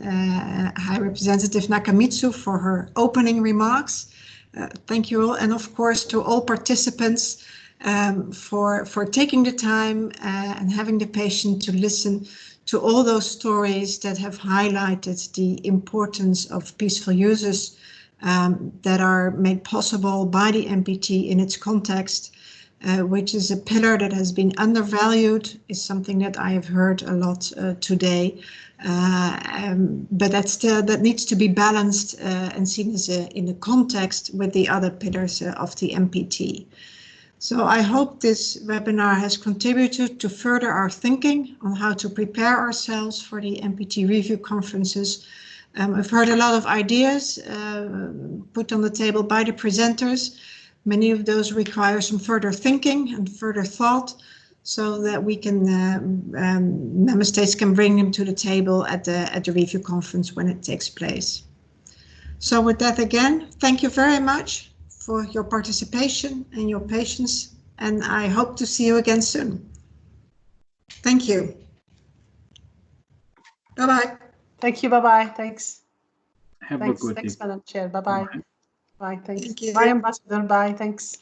High Representative Nakamitsu for her opening remarks. Thank you all, and of course to all participants for taking the time and having the patience to listen to all those stories that have highlighted the importance of peaceful uses that are made possible by the NPT in its context, which is a pillar that has been undervalued, is something that I have heard a lot today. But that needs to be balanced and seen as in a context with the other pillars of the NPT. So I hope this webinar has contributed to further our thinking on how to prepare ourselves for the NPT review conferences. I've heard a lot of ideas put on the table by the presenters. Many of those require some further thinking and further thought, so that we can, member states can bring them to the table at the review conference when it takes place. So with that, again, thank you very much for your participation and your patience, and I hope to see you again soon. Thank you. Bye-bye. Thank you. Bye-bye. Thanks. Have Thanks. a good Thanks, day. Madam Chair. Bye-bye. Bye. Bye. Thanks. Thank you. Bye, Ambassador. Bye. Thanks.